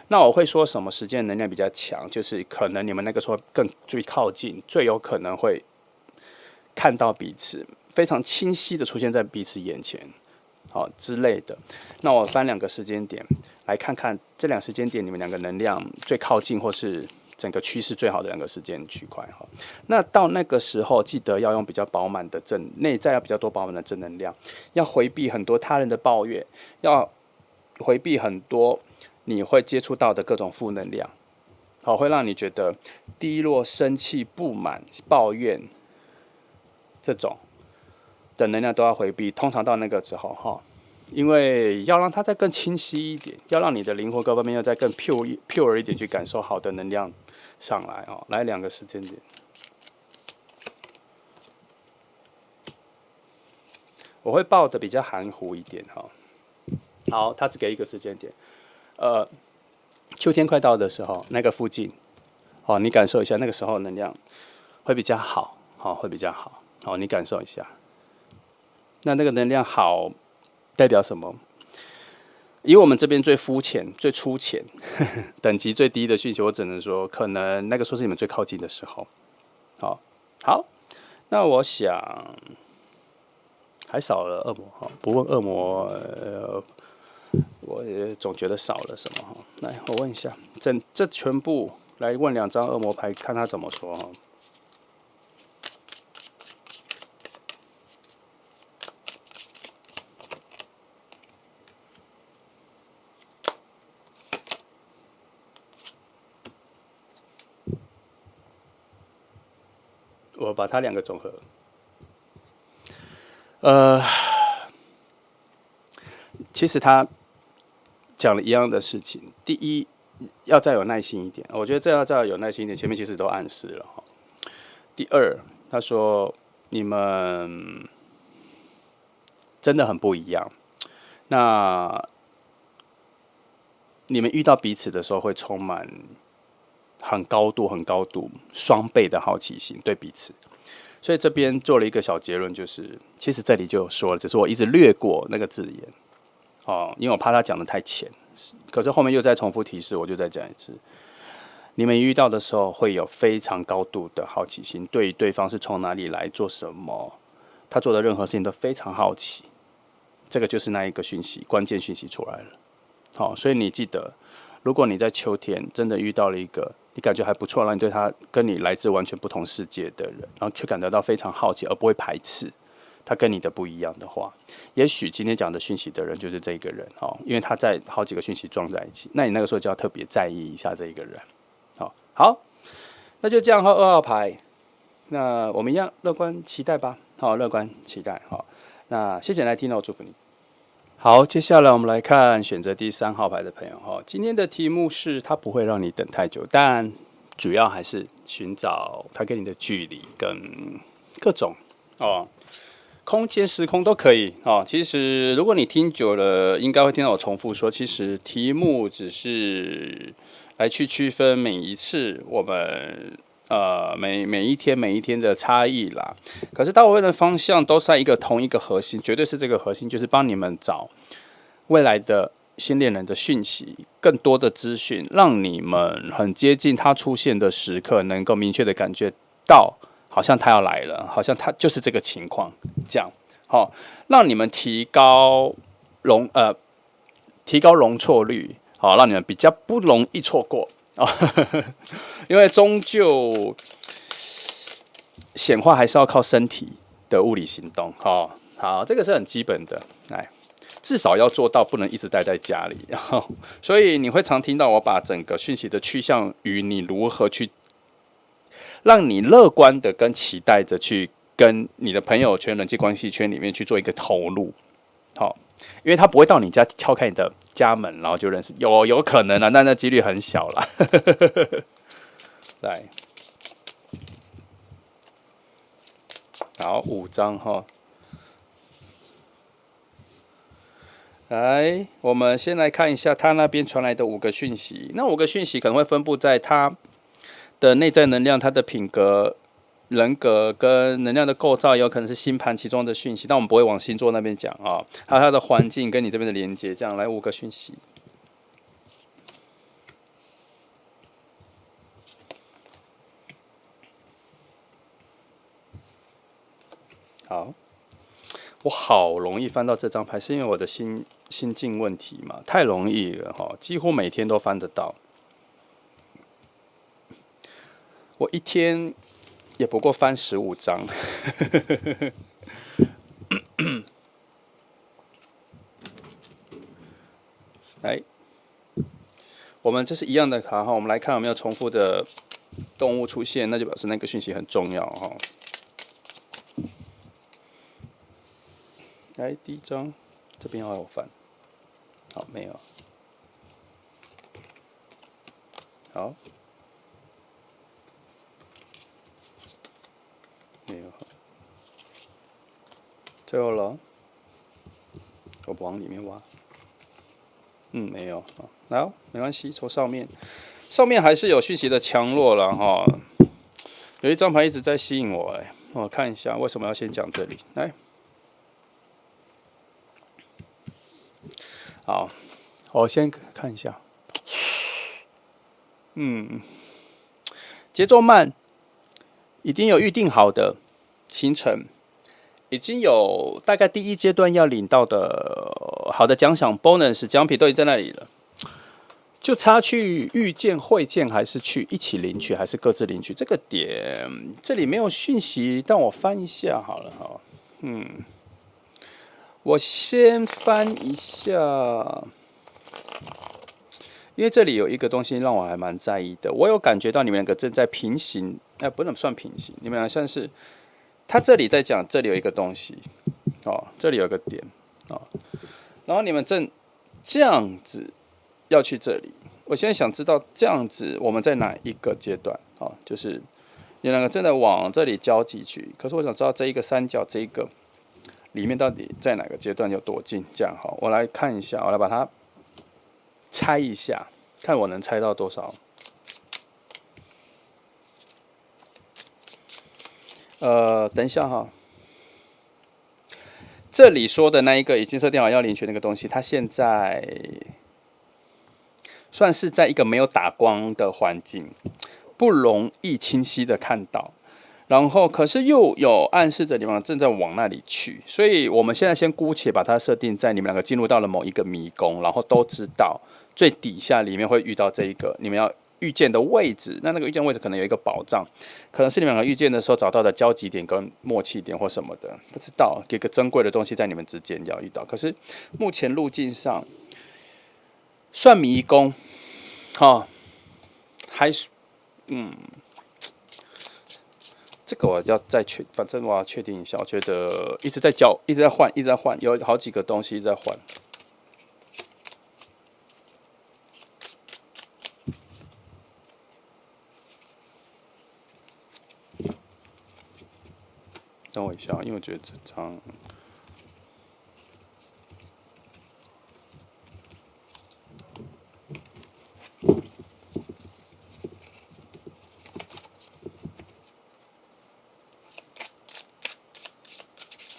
那我会说什么时间能量比较强，就是可能你们那个时候最靠近，最有可能会看到彼此，非常清晰的出现在彼此眼前。好之类的，那我翻2个时间点来看看这2时间点你们2个能量最靠近或是整个趋势最好的2个时间区块哈。那到那个时候，记得要用比较饱满的内在要比较多饱满的正能量，要回避很多他人的抱怨，要回避很多你会接触到的各种负能量，好，会让你觉得低落、生气、不满、抱怨这种的能量都要回避。通常到那个之后哈，因为要让它再更清晰一点，要让你的灵魂各方面要再更 pure 一点，去感受好的能量上来哦。来2个时间点，我会报的比较含糊一点哈。好，他只给1个时间点，秋天快到的时候，那个附近，哦，你感受一下，那个时候能量会比较好，好，会比较好，好，你感受一下。那个能量好代表什么？以我们这边最肤浅、最粗浅、等级最低的讯息，我只能说，可能那个时候是你们最靠近的时候。好，那我想还少了恶魔哈，不问恶魔，我也总觉得少了什么哈。来，我问一下，这全部来问2张恶魔牌，看他怎么说哈。我把它2个总和，其实他讲了一样的事情。第一，要再有耐心一点，我觉得这要再有耐心一点，前面其实都暗示了哈。第二，他说你们真的很不一样，那你们遇到彼此的时候会充满很高度双倍的好奇心对彼此，所以这边做了一个小结论，就是其实这里就有说了，只是我一直略过那个字眼哦，因为我怕他讲的太浅，可是后面又再重复提示，我就再讲一次。你们遇到的时候会有非常高度的好奇心，对于对方是从哪里来做什么，他做的任何事情都非常好奇，这个就是那一个讯息，关键讯息出来了。好，所以你记得，如果你在秋天真的遇到了一个你感觉还不错，让你对他跟你来自完全不同世界的人，然后却感得到非常好奇，而不会排斥他跟你的不一样的话，也许今天讲的讯息的人就是这个人哦，因为他在好几个讯息撞在一起，那你那个时候就要特别在意一下这一个人。好，那就这样哈，2号牌，那我们一样乐观期待吧。好，乐观期待。好，那谢谢来听哦，祝福你。好，接下来我们来看选择第3号牌的朋友哈。今天的题目是它不会让你等太久，但主要还是寻找它跟你的距离跟各种空间时空都可以哦。其实如果你听久了，应该会听到我重复说，其实题目只是来去区分每一次我们每一天的差异啦。可是大部分的方向都在同一个核心，绝对是这个核心，就是帮你们找未来的新恋人的讯息，更多的资讯，让你们很接近他出现的时刻，能够明确的感觉到，好像他要来了，好像他就是这个情况，这样好，让你们提高容错率，好，让你们比较不容易错过。因为终究显化还是要靠身体的物理行动，好，这个是很基本的，来，至少要做到不能一直待在家里，所以你会常听到我把整个讯息的趋向于你如何去让你乐观的跟期待着去跟你的朋友圈、人际关系圈里面去做一个投入，好。因为他不会到你家敲开你的家门，然后就认识，有可能啊，但那几率很小啦。来，好，5张哈。来，我们先来看一下他那边传来的5个讯息。那5个讯息可能会分布在他的内在能量，它的品格、人格跟能量的构造，也有可能是星盘其中的讯息，但我们不会往星座那边讲啊。还有它的环境跟你这边的连接，这样来5个讯息。好，我好容易翻到这张牌，是因为我的心境问题嘛？太容易了哈，几乎每天都翻得到。我一天也不过翻15张。来，我们这是一样的卡哈，我们来看有没有重复的动物出现，那就表示那个讯息很重要哈。来，第一张，这边要有翻，好，没有，好，没有，最后了，我往里面挖，没有，好，没关系，从上面还是有讯息的强弱了哈。有一张牌一直在吸引我，我看一下为什么要先讲这里，来。好，我先看一下。节奏慢，已经有预定好的行程，已经有大概第一阶段要领到的好的奖赏 bonus 奖品都已经在那里了，就差去预见、会见，还是去一起领取，还是各自领取？这个点这里没有讯息，但我翻一下好了哈。我先翻一下。因为这里有一个东西让我还蛮在意的，我有感觉到你们两个正在平行，不能算平行，你们俩像是，他这里在讲，这里有一个东西，这里有一个点，然后你们正这样子要去这里，我现在想知道这样子我们在哪一个阶段，就是你们两个正在往这里交集去，可是我想知道这一个三角这一个里面到底在哪个阶段有多近，这样好，我来看一下，我来把它。猜一下，看我能猜到多少。等一下哈，这里说的那一个已经设定好要领取那个东西，它现在算是在一个没有打光的环境，不容易清晰的看到。然后，可是又有暗示着你们正在往那里去，所以我们现在先姑且把它设定在你们两个进入到了某一个迷宫，然后都知道最底下里面会遇到这一个你们要遇见的位置。那个遇见位置可能有一个保障，可能是你们两个遇见的时候找到的交集点跟默契点或什么的，不知道有个珍贵的东西在你们之间要遇到。可是目前路径上算迷宫，还是这个我要再反正我要确定一下。我觉得一直在交，一直在换，一直在换，有好几个东西一直在换。等我一下，因为我觉得这张。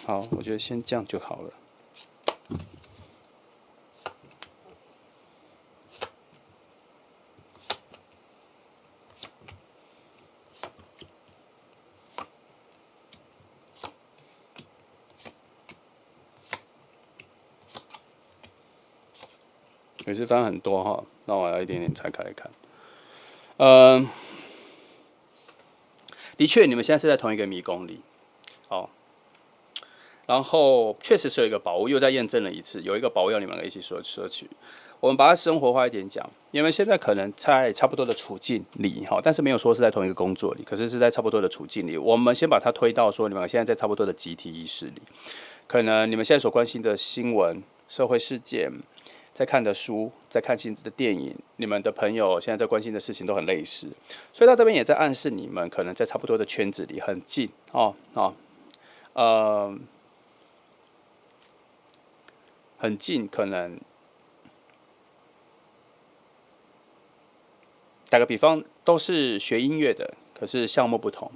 好，我觉得先这样就好了。也是翻很多哈，那我要一点点拆开来看。的确，你们现在是在同一个迷宫里，然后确实是有一个宝物，又再验证了一次，有一个宝物要你们两个一起索取。我们把它生活化一点讲，你们现在可能在差不多的处境里，但是没有说是在同一个工作里，可是是在差不多的处境里。我们先把它推到说，你们现在在差不多的集体意识里，可能你们现在所关心的新闻、社会事件，在看的书、在看新的电影，你们的朋友现在在关心的事情都很类似，所以他这边也在暗示你们可能在差不多的圈子里很近很近，可能打个比方，都是学音乐的，可是项目不同；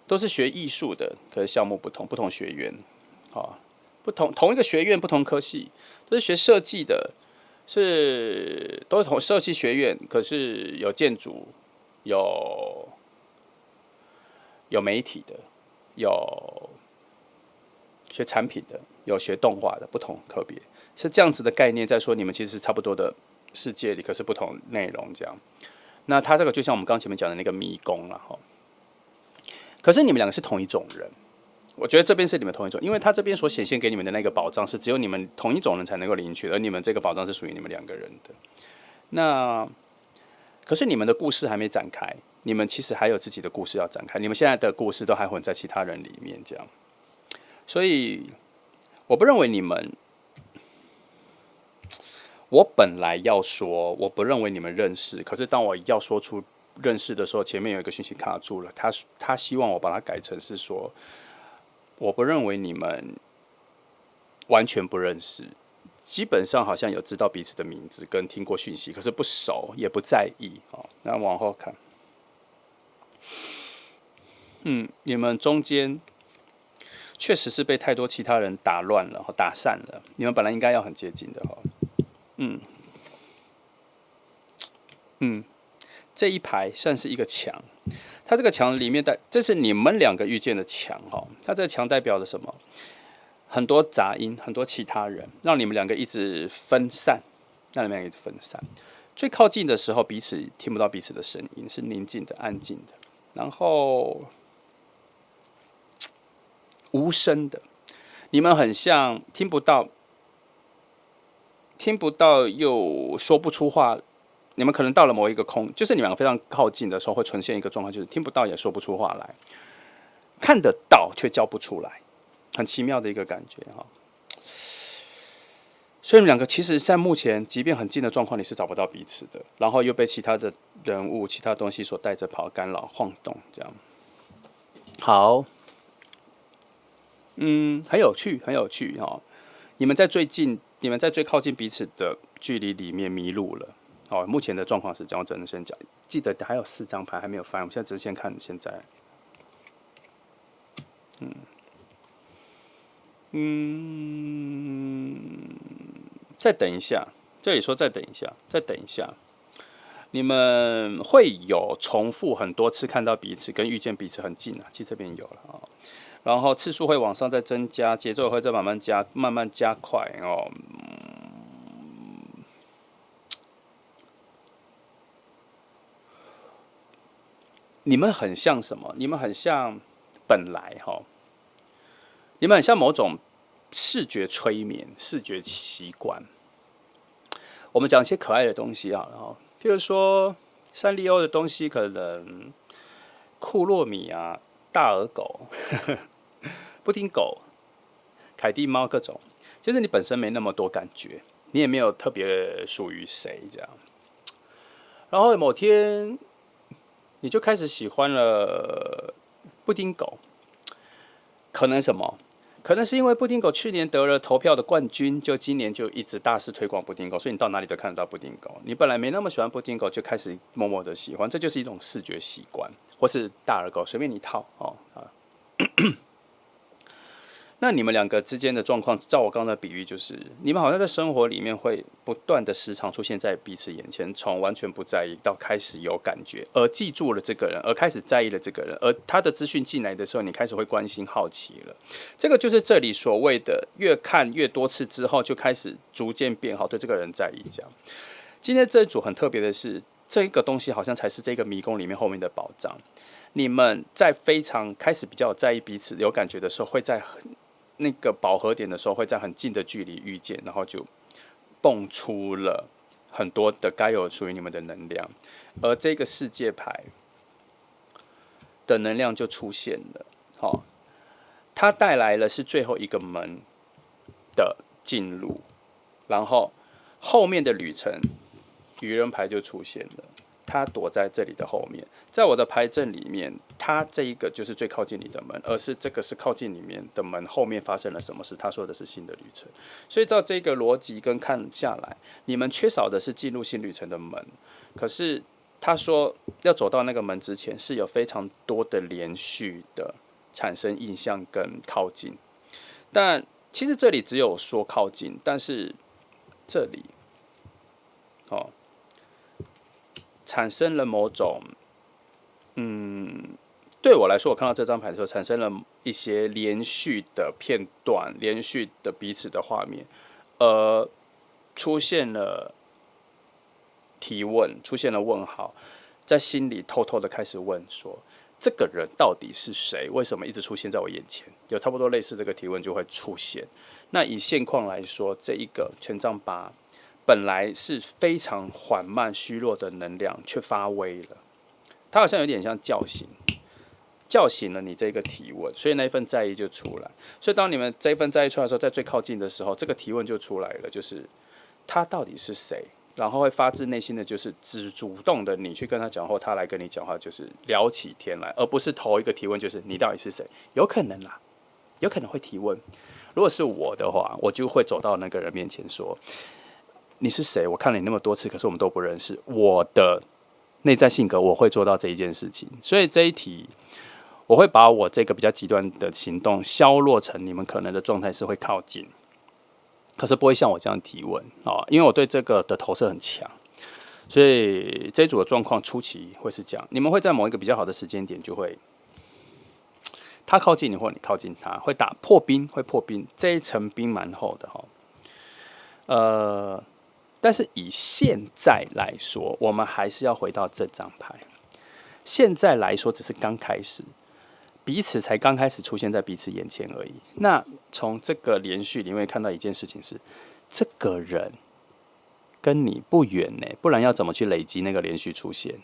都是学艺术的，可是项目不同，不同学院，同一个学院不同科系，都是学设计的，都是同设计学院，可是有建筑，有媒体的，有学产品的，有学动画的，不同科别是这样子的概念。在说你们其实是差不多的世界里，可是不同内容这样。那他这个就像我们刚前面讲的那个迷宫了哈。可是你们两个是同一种人，我觉得这边是你们同一种，因为他这边所显现给你们的那个保障是只有你们同一种人才能够领取的，而你们这个保障是属于你们两个人的。那可是你们的故事还没展开，你们其实还有自己的故事要展开，你们现在的故事都还混在其他人里面这样。所以我不认为你们，我本来要说我不认为你们认识，可是当我要说出认识的时候，前面有一个讯息卡住了，他希望我把它改成是说，我不认为你们完全不认识，基本上好像有知道彼此的名字跟听过讯息，可是不熟也不在意。那往后看，你们中间确实是被太多其他人打乱了、打散了。你们本来应该要很接近的哈。这一排算是一个墙，它这个墙里面这是你们两个遇见的墙哈。它这个墙代表了什么？很多杂音，很多其他人，让你们两个一直分散，让你们两个一直分散。最靠近的时候，彼此听不到彼此的声音，是宁静的、安静的，然后无声的。你们很像听不到又说不出话。你们可能到了某一个就是你们两个非常靠近的时候，会呈现一个状况，就是听不到也说不出话来，看得到却叫不出来，很奇妙的一个感觉哈。所以你们两个其实在目前即便很近的状况，你是找不到彼此的，然后又被其他的人物、其他东西所带着跑、干扰、晃动，这样。好，很有趣，很有趣哈。你们在最靠近彼此的距离里面迷路了。目前的状况是这样，我只能先讲。记得还有4张牌还没有翻，我们现在只是先看现在。再等一下，这里说再等一下，再等一下。你们会有重复很多次看到彼此，跟遇见彼此很近啊，其实这边有了啊。然后次数会往上再增加，节奏会再慢慢加快哦。你们很像什么？你们很像本来你们很像某种视觉催眠、视觉习惯。我们讲一些可爱的东西啊，譬如说三丽鸥的东西，可能库洛米啊、大耳狗、布丁狗、凯蒂猫各种，就是你本身没那么多感觉，你也没有特别属于谁这样。然后某天你就开始喜欢了布丁狗，可能什么？可能是因为布丁狗去年得了投票的冠军，就今年就一直大肆推广布丁狗，所以你到哪里都看得到布丁狗。你本来没那么喜欢布丁狗，就开始默默的喜欢，这就是一种视觉习惯，或是大耳狗，随便你套那你们两个之间的状况，照我刚才的比喻，就是你们好像在生活里面会不断的时常出现在彼此眼前，从完全不在意到开始有感觉，而记住了这个人，而开始在意了这个人，而他的资讯进来的时候，你开始会关心、好奇了。这个就是这里所谓的越看越多次之后，就开始逐渐变好，对这个人在意。这样，今天这一组很特别的是，这个东西好像才是这个迷宫里面后面的宝藏。你们在非常开始比较在意彼此、有感觉的时候，会在那个饱和点的时候，会在很近的距离遇见，然后就蹦出了很多的该有属于你们的能量，而这个世界牌的能量就出现了。它带来了是最后一个门的进入，然后后面的旅程，愚人牌就出现了。它躲在这里的后面，在我的牌阵里面，它这一个就是最靠近你的门，而是这个是靠近里面的门后面发生了什么事。他说的是新的旅程，所以照这个逻辑跟看下来，你们缺少的是进入新旅程的门，可是他说要走到那个门之前，是有非常多的连续的产生印象跟靠近。但其实这里只有说靠近，但是这里产生了某种对我来说，我看到这张牌的时候，产生了一些连续的片段，连续的彼此的画面，出现了提问，出现了问号，在心里偷偷的开始问说：这个人到底是谁？为什么一直出现在我眼前？有差不多类似这个提问就会出现。那以现况来说，这一个权杖八本来是非常缓慢、虚弱的能量，却发威了。它好像有点像叫醒了你这个提问，所以那一份在意就出来。所以当你们这一份在意出来的时候，在最靠近的时候，这个提问就出来了，就是他到底是谁？然后会发自内心的就是只主动的你去跟他讲话，他来跟你讲话，就是聊起天来，而不是头一个提问就是你到底是谁？有可能啦，有可能会提问。如果是我的话，我就会走到那个人面前说：你是谁？我看了你那么多次，可是我们都不认识。我的内在性格，我会做到这一件事情。所以这一题，我会把我这个比较极端的行动削弱成你们可能的状态是会靠近，可是不会像我这样提问因为我对这个的投射很强，所以这一组的状况初期会是这样，你们会在某一个比较好的时间点就会，他靠近你或你靠近他，会打破冰，会破冰，这一层冰蛮厚的但是以现在来说，我们还是要回到这张牌。现在来说只是刚开始，彼此才刚开始出现在彼此眼前而已。那从这个连续里面看到一件事情是，这个人跟你不远呢，不然要怎么去累积那个连续出现？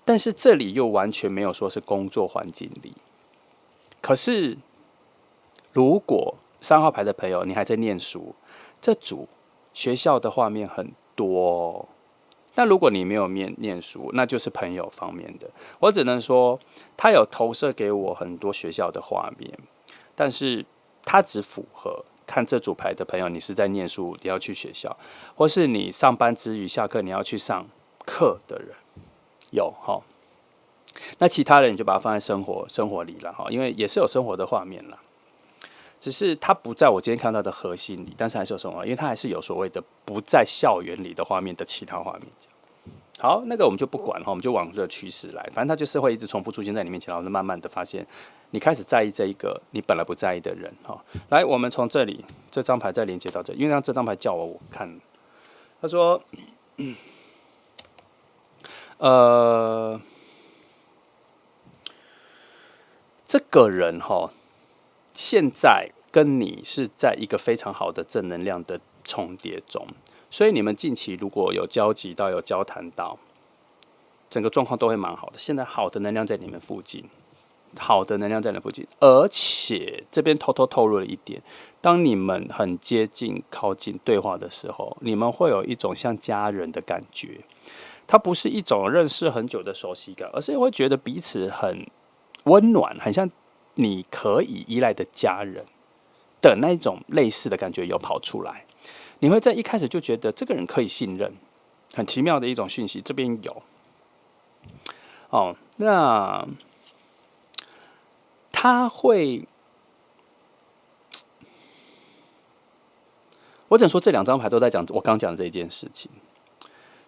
但是这里又完全没有说是工作环境里。可是如果3号牌的朋友你还在念书，这组学校的画面很多那如果你没有念书，那就是朋友方面的。我只能说，他有投射给我很多学校的画面，但是他只符合看这组牌的朋友，你是在念书，你要去学校，或是你上班之余下课你要去上课的人，有哈。那其他人你就把它放在生活里了哈，因为也是有生活的画面啦。只是它不在我今天看到的核心里，但是还是有生活，因为它还是有所谓的不在校园里的画面的其他画面。好，那个我们就不管哈，我们就往这个趋势来，反正它就是会一直重复出现在你面前，然后慢慢的发现你开始在意这一个你本来不在意的人哈。来，我们从这里这张牌再连接到这，因为这张牌叫我看，他说，这个人哈。现在跟你是在一个非常好的正能量的重叠中，所以你们近期如果有交集到、有交谈到，整个状况都会蛮好的。现在好的能量在你们附近，好的能量在你们附近，而且这边偷偷透露了一点：当你们很接近、靠近对话的时候，你们会有一种像家人的感觉。它不是一种认识很久的熟悉感，而是会觉得彼此很温暖，很像你可以依赖的家人的那种类似的感觉有跑出来，你会在一开始就觉得这个人可以信任，很奇妙的一种讯息。这边有那他会，我只能说这2张牌都在讲我刚讲的这一件事情。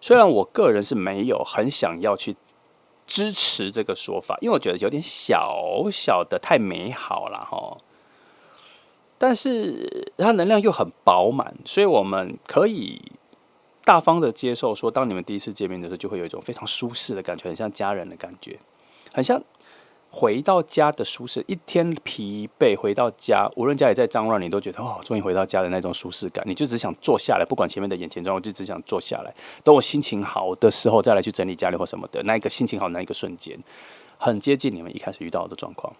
虽然我个人是没有很想要去支持这个说法，因为我觉得有点小小的太美好了哈。但是它能量又很饱满，所以我们可以大方的接受说，当你们第一次见面的时候，就会有一种非常舒适的感觉，很像家人的感觉，很像回到家的舒适。一天疲惫回到家，无论家里再脏乱，你都觉得终于回到家的那种舒适感。你就只想坐下来，不管前面的眼前状况，就只想坐下来。等我心情好的时候，再来去整理家里或什么的，那一个心情好的那一个瞬间，很接近你们一开始遇到的状况。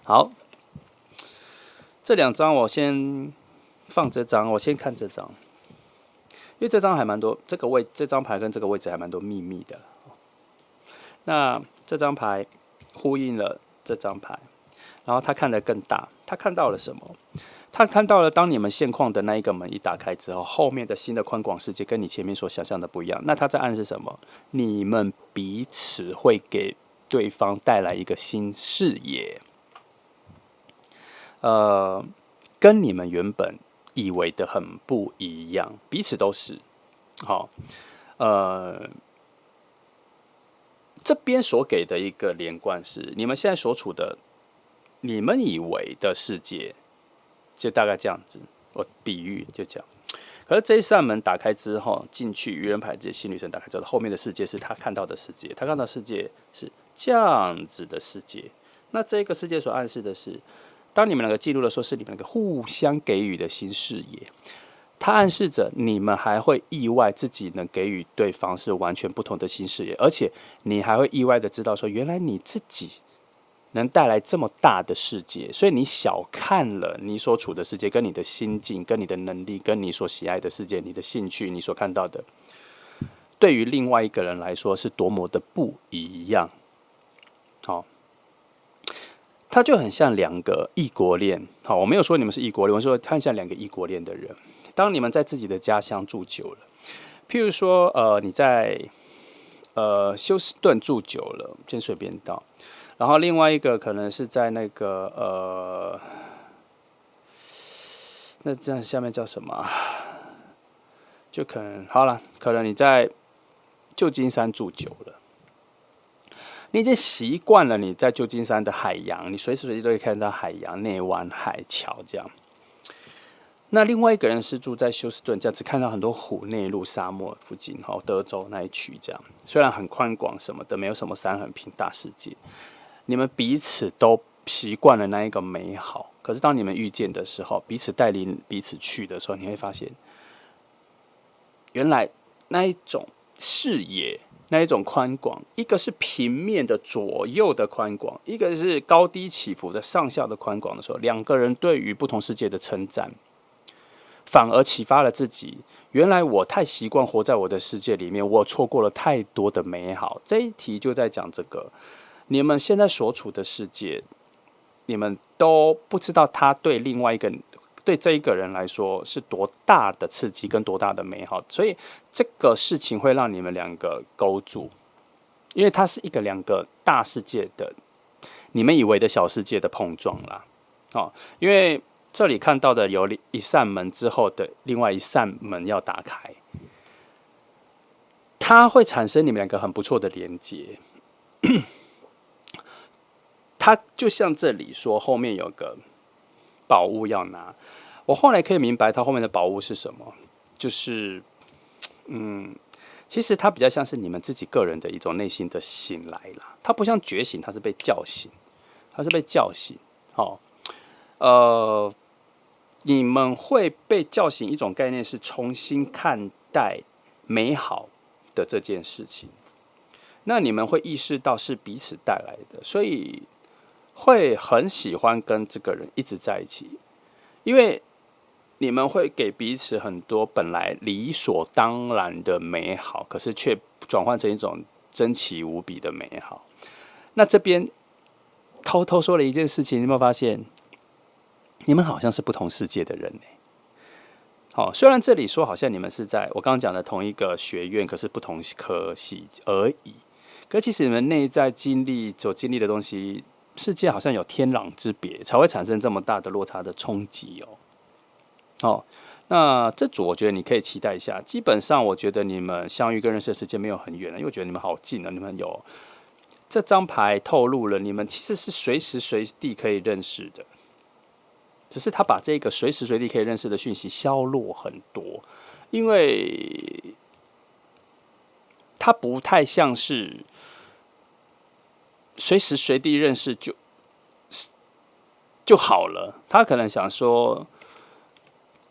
好，这2张我先放这张，我先看这张，因为这张还蛮多，这张牌跟这个位置还蛮多秘密的。那这张牌呼应了这张牌，然后他看得更大，他看到了什么？他看到了，当你们现况的那一个门一打开之后，后面的新的宽广世界跟你前面所想象的不一样。那他在暗示什么？你们彼此会给对方带来一个新视野，跟你们原本以为的很不一样，彼此都是。好，这边所给的一个连贯是，你们现在所处的，你们以为的世界，就大概这样子。我比喻就这样。可是这一扇门打开之后，进去愚人牌这新旅程打开之后，后面的世界是他看到的世界，他看到的世界是这样子的世界。那这个世界所暗示的是，当你们两个记录的时候，是你们两个互相给予的新视野。它暗示着你们还会意外自己能给予对方是完全不同的新视野，而且你还会意外的知道说，原来你自己能带来这么大的世界，所以你小看了你所处的世界，跟你的心境、跟你的能力、跟你所喜爱的世界、你的兴趣、你所看到的，对于另外一个人来说是多么的不一样。好，它就很像两个异国恋。好，我没有说你们是异国恋，我说它很像两个异国恋的人。当你们在自己的家乡住久了，譬如说，你在休斯顿住久了，先随便到，然后另外一个可能是在那个那这样下面叫什么啊？就可能好了，可能你在旧金山住久了。你已经习惯了你在旧金山的海洋，你随时随地都可以看到海洋、内湾、海桥这样。那另外一个人是住在休斯顿，这样只看到很多湖、内陆、沙漠附近，德州那一区这样。虽然很宽广什么的，没有什么山很平大世界，你们彼此都习惯了那一个美好。可是当你们遇见的时候，彼此带领彼此去的时候，你会发现，原来那一种视野。那一种宽广，一个是平面的左右的宽广，一个是高低起伏的上下的宽广的时候，两个人对于不同世界的称赞，反而启发了自己。原来我太习惯活在我的世界里面，我错过了太多的美好。这一题就在讲这个，你们现在所处的世界，你们都不知道它对另外一个。对这一个人来说是多大的刺激跟多大的美好，所以这个事情会让你们两个勾住，因为它是一个两个大世界的你们以为的小世界的碰撞啦。因为这里看到的有一扇门之后的另外一扇门要打开，它会产生你们两个很不错的连接。它就像这里说后面有个宝物要拿，我后来可以明白它后面的宝物是什么，就是，其实它比较像是你们自己个人的一种内心的醒来啦，它不像觉醒，它是被叫醒，它是被叫醒。你们会被叫醒一种概念是重新看待美好的这件事情，那你们会意识到是彼此带来的，所以会很喜欢跟这个人一直在一起，因为你们会给彼此很多本来理所当然的美好，可是却转换成一种珍奇无比的美好。那这边偷偷说了一件事情，你有没有发现？你们好像是不同世界的人呢。虽然这里说好像你们是在我刚刚讲的同一个学院，可是不同科系而已。可其实你们内在所经历的东西，世界好像有天壤之别，才会产生这么大的落差的冲击哦。那这组我觉得你可以期待一下。基本上我觉得你们相遇跟认识的时间没有很远了，因为我觉得你们好近了。你们有这张牌透露了，你们其实是随时随地可以认识的，只是他把这个随时随地可以认识的讯息削弱很多，因为它不太像是随时随地认识就好了。他可能想说，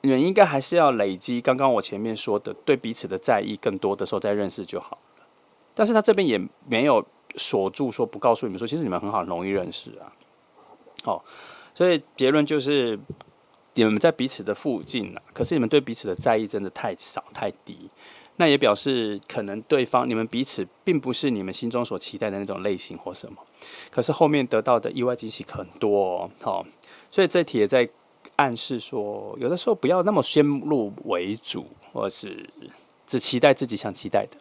你们应该还是要累积刚刚我前面说的对彼此的在意更多的时候再认识就好了。但是他这边也没有锁住说不告诉你们说，其实你们很好，很容易认识啊。所以结论就是你们在彼此的附近啦，可是你们对彼此的在意真的太少太低。那也表示可能对方你们彼此并不是你们心中所期待的那种类型或什么，可是后面得到的意外惊喜很多哦。所以这题也在暗示说，有的时候不要那么先入为主，或是只期待自己想期待的，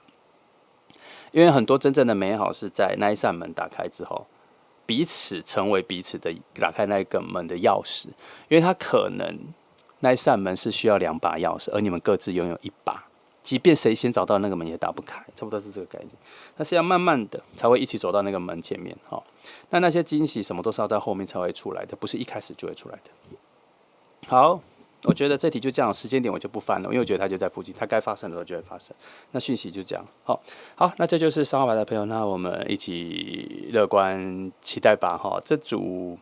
因为很多真正的美好是在那一扇门打开之后，彼此成为彼此的打开那个门的钥匙，因为他可能那一扇门是需要2把钥匙，而你们各自拥有1把。即便谁先找到那个门也打不开，差不多是这个概念。但是要慢慢的才会一起走到那个门前面。那些惊喜什么都是要在后面才会出来的，不是一开始就会出来的。好，我觉得这题就这样，时间点我就不翻了，因为我觉得它就在附近，它该发生的时候就会发生。那讯息就这样。好，那这就是3号牌的朋友，那我们一起乐观期待吧。这组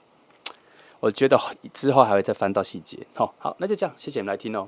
我觉得之后还会再翻到细节。好，那就这样，谢谢你们来听哦。